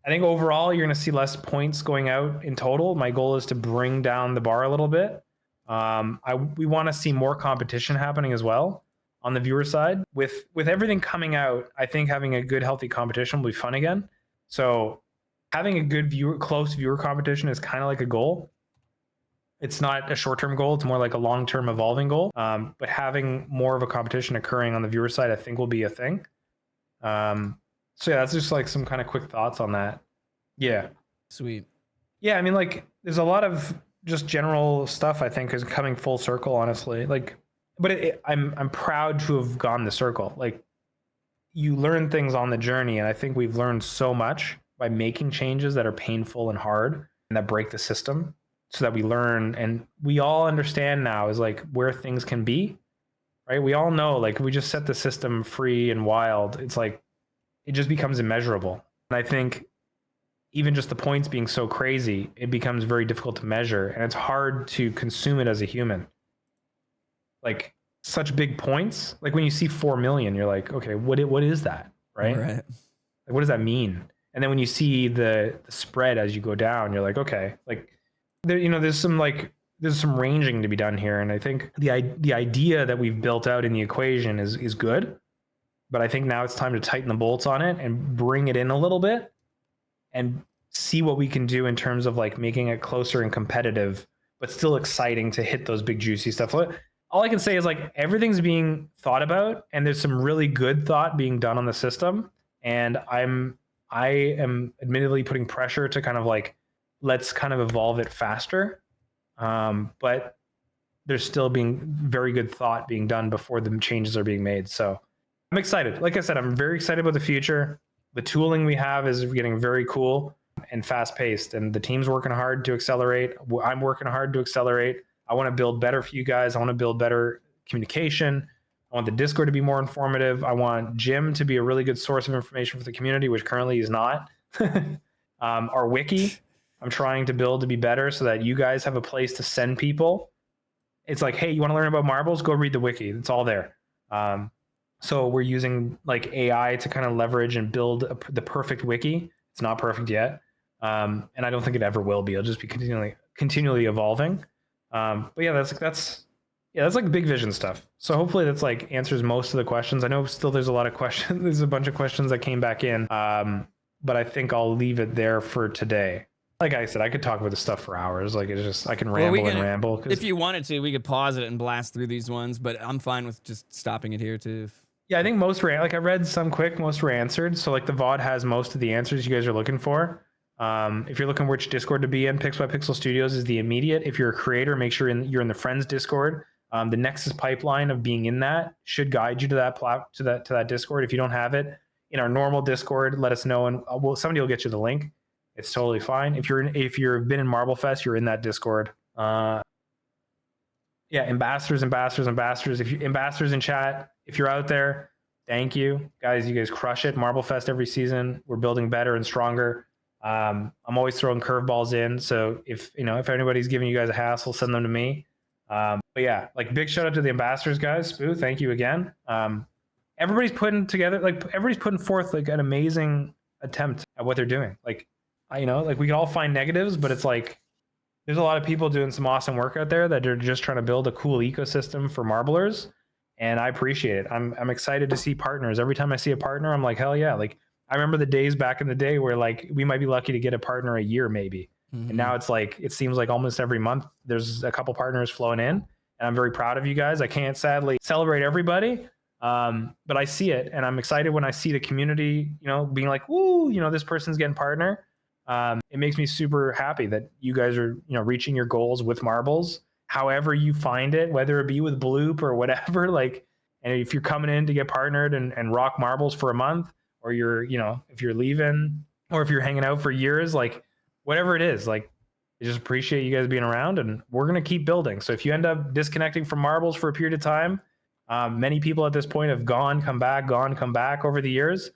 I think overall, you're going to see less points going out in total. My goal is to bring down the bar a little bit. We want to see more competition happening as well on the viewer side. With everything coming out, I think having a good, healthy competition will be fun again. So having a good close viewer competition is kind of like a goal. It's not a short-term goal. It's more like a long-term evolving goal. But having more of a competition occurring on the viewer side, I think will be a thing. So yeah, that's just like some kind of quick thoughts on that. Yeah. Sweet. Yeah, I mean, like, there's a lot of just general stuff I think is coming full circle, honestly. Like, but I'm proud to have gone the circle. Like, you learn things on the journey, and I think we've learned so much by making changes that are painful and hard and that break the system. so that we learn, and we all understand now is like where things can be, right? We all know, like, we just set the system free and wild, it's like it just becomes immeasurable. And I think even just the points being so crazy, it becomes very difficult to measure, and it's hard to consume it as a human. Like, such big points, like when you see 4 million, you're like, okay, what is that, right? Right. Like, what does that mean? And then when you see the spread as you go down, you're like, okay, like there, there's some ranging to be done here. And I think the idea that we've built out in the equation is good, but I think now it's time to tighten the bolts on it and bring it in a little bit and see what we can do in terms of like making it closer and competitive, but still exciting to hit those big juicy stuff. All I can say is like everything's being thought about, and there's some really good thought being done on the system. And I am admittedly putting pressure to kind of like, let's kind of evolve it faster. But there's still being very good thought being done before the changes are being made. So I'm excited. Like I said, I'm very excited about the future. The tooling we have is getting very cool and fast paced, and the team's working hard to accelerate. I'm working hard to accelerate. I want to build better for you guys. I want to build better communication. I want the Discord to be more informative. I want Jim to be a really good source of information for the community, which currently is not. Our wiki, I'm trying to build to be better so that you guys have a place to send people. It's like, hey, you want to learn about marbles? Go read the wiki. It's all there. So we're using like AI to kind of leverage and build the perfect wiki. It's not perfect yet. And I don't think it ever will be. It'll just be continually evolving. But yeah, that's like big vision stuff. So hopefully that's like answers most of the questions. I know still there's a lot of questions. There's a bunch of questions that came back in. But I think I'll leave it there for today. Like I said, I could talk about this stuff for hours. Like it's just, I can ramble and ramble. If you wanted to, we could pause it and blast through these ones, but I'm fine with just stopping it here too. Yeah, I think most were, like I read some quick, most were answered. So like the VOD has most of the answers you guys are looking for. If you're looking which Discord to be in, Pixel by Pixel Studios is the immediate. If you're a creator, make sure you're in the Friends Discord. The Nexus pipeline of being in that should guide you to that Discord. If you don't have it in our normal Discord, let us know, and somebody will get you the link. It's totally fine. If you've been in Marble Fest, you're in that Discord. Yeah, ambassadors. If you ambassadors in chat, if you're out there, thank you guys. You guys crush it. Marble Fest every season. We're building better and stronger. I'm always throwing curveballs in. So if anybody's giving you guys a hassle, send them to me. But yeah, like big shout out to the ambassadors, guys. Spooo, thank you again. Everybody's putting forth like an amazing attempt at what they're doing. Like, we can all find negatives, but it's like there's a lot of people doing some awesome work out there that are just trying to build a cool ecosystem for marblers, and I appreciate it. I'm excited to see partners. Every time I see a partner, I'm like, hell yeah! Like I remember the days back in the day where like we might be lucky to get a partner a year maybe, and now it's like it seems like almost every month there's a couple partners flowing in, and I'm very proud of you guys. I can't sadly celebrate everybody, but I see it, and I'm excited when I see the community, being like, woo, this person's getting partner. It makes me super happy that you guys are, reaching your goals with marbles, however you find it, whether it be with Bloop or whatever. Like, and if you're coming in to get partnered and rock marbles for a month, or if you're leaving, or if you're hanging out for years, like whatever it is, like I just appreciate you guys being around, and we're gonna keep building. So if you end up disconnecting from marbles for a period of time, many people at this point have come back over the years.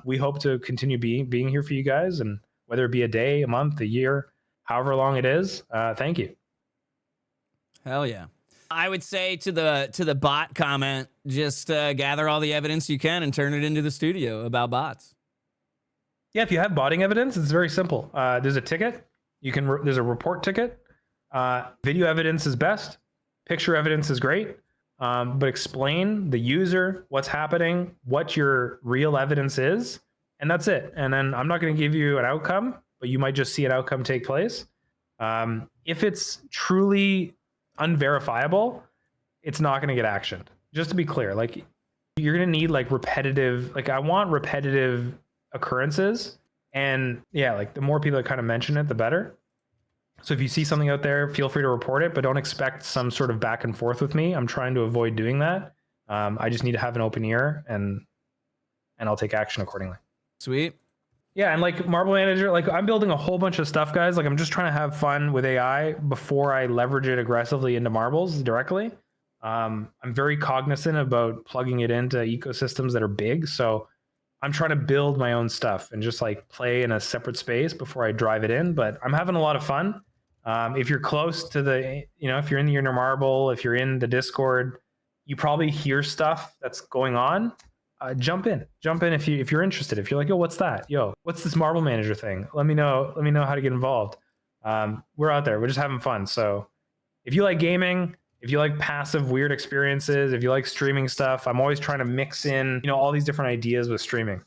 We hope to continue being here for you guys, and whether it be a day, a month, a year, however long it is. Thank you. Hell yeah. I would say to the bot comment, just gather all the evidence you can and turn it into the studio about bots. Yeah, if you have botting evidence, it's very simple. There's a ticket. There's a report ticket. Video evidence is best. Picture evidence is great. But explain the user what's happening, what your real evidence is, and that's it. And then I'm not going to give you an outcome, but you might just see an outcome take place. If it's truly unverifiable, it's not going to get actioned. Just to be clear, like you're going to need like repetitive, like I want repetitive occurrences. And yeah, like the more people that kind of mention it, the better. So if you see something out there, feel free to report it, but don't expect some sort of back and forth with me. I'm trying to avoid doing that. I just need to have an open ear, and I'll take action accordingly. Sweet. Yeah, and like Marble Manager, like I'm building a whole bunch of stuff, guys. Like I'm just trying to have fun with AI before I leverage it aggressively into marbles directly. I'm very cognizant about plugging it into ecosystems that are big. So I'm trying to build my own stuff and just like play in a separate space before I drive it in. But I'm having a lot of fun. If you're close to the, if you're in the Inner Marble, if you're in the Discord, you probably hear stuff that's going on. Jump in if you're interested. If you're like, yo, what's that? Yo, what's this Marble Manager thing? Let me know how to get involved. We're out there. We're just having fun. So if you like gaming, if you like passive weird experiences, if you like streaming stuff, I'm always trying to mix in, all these different ideas with streaming.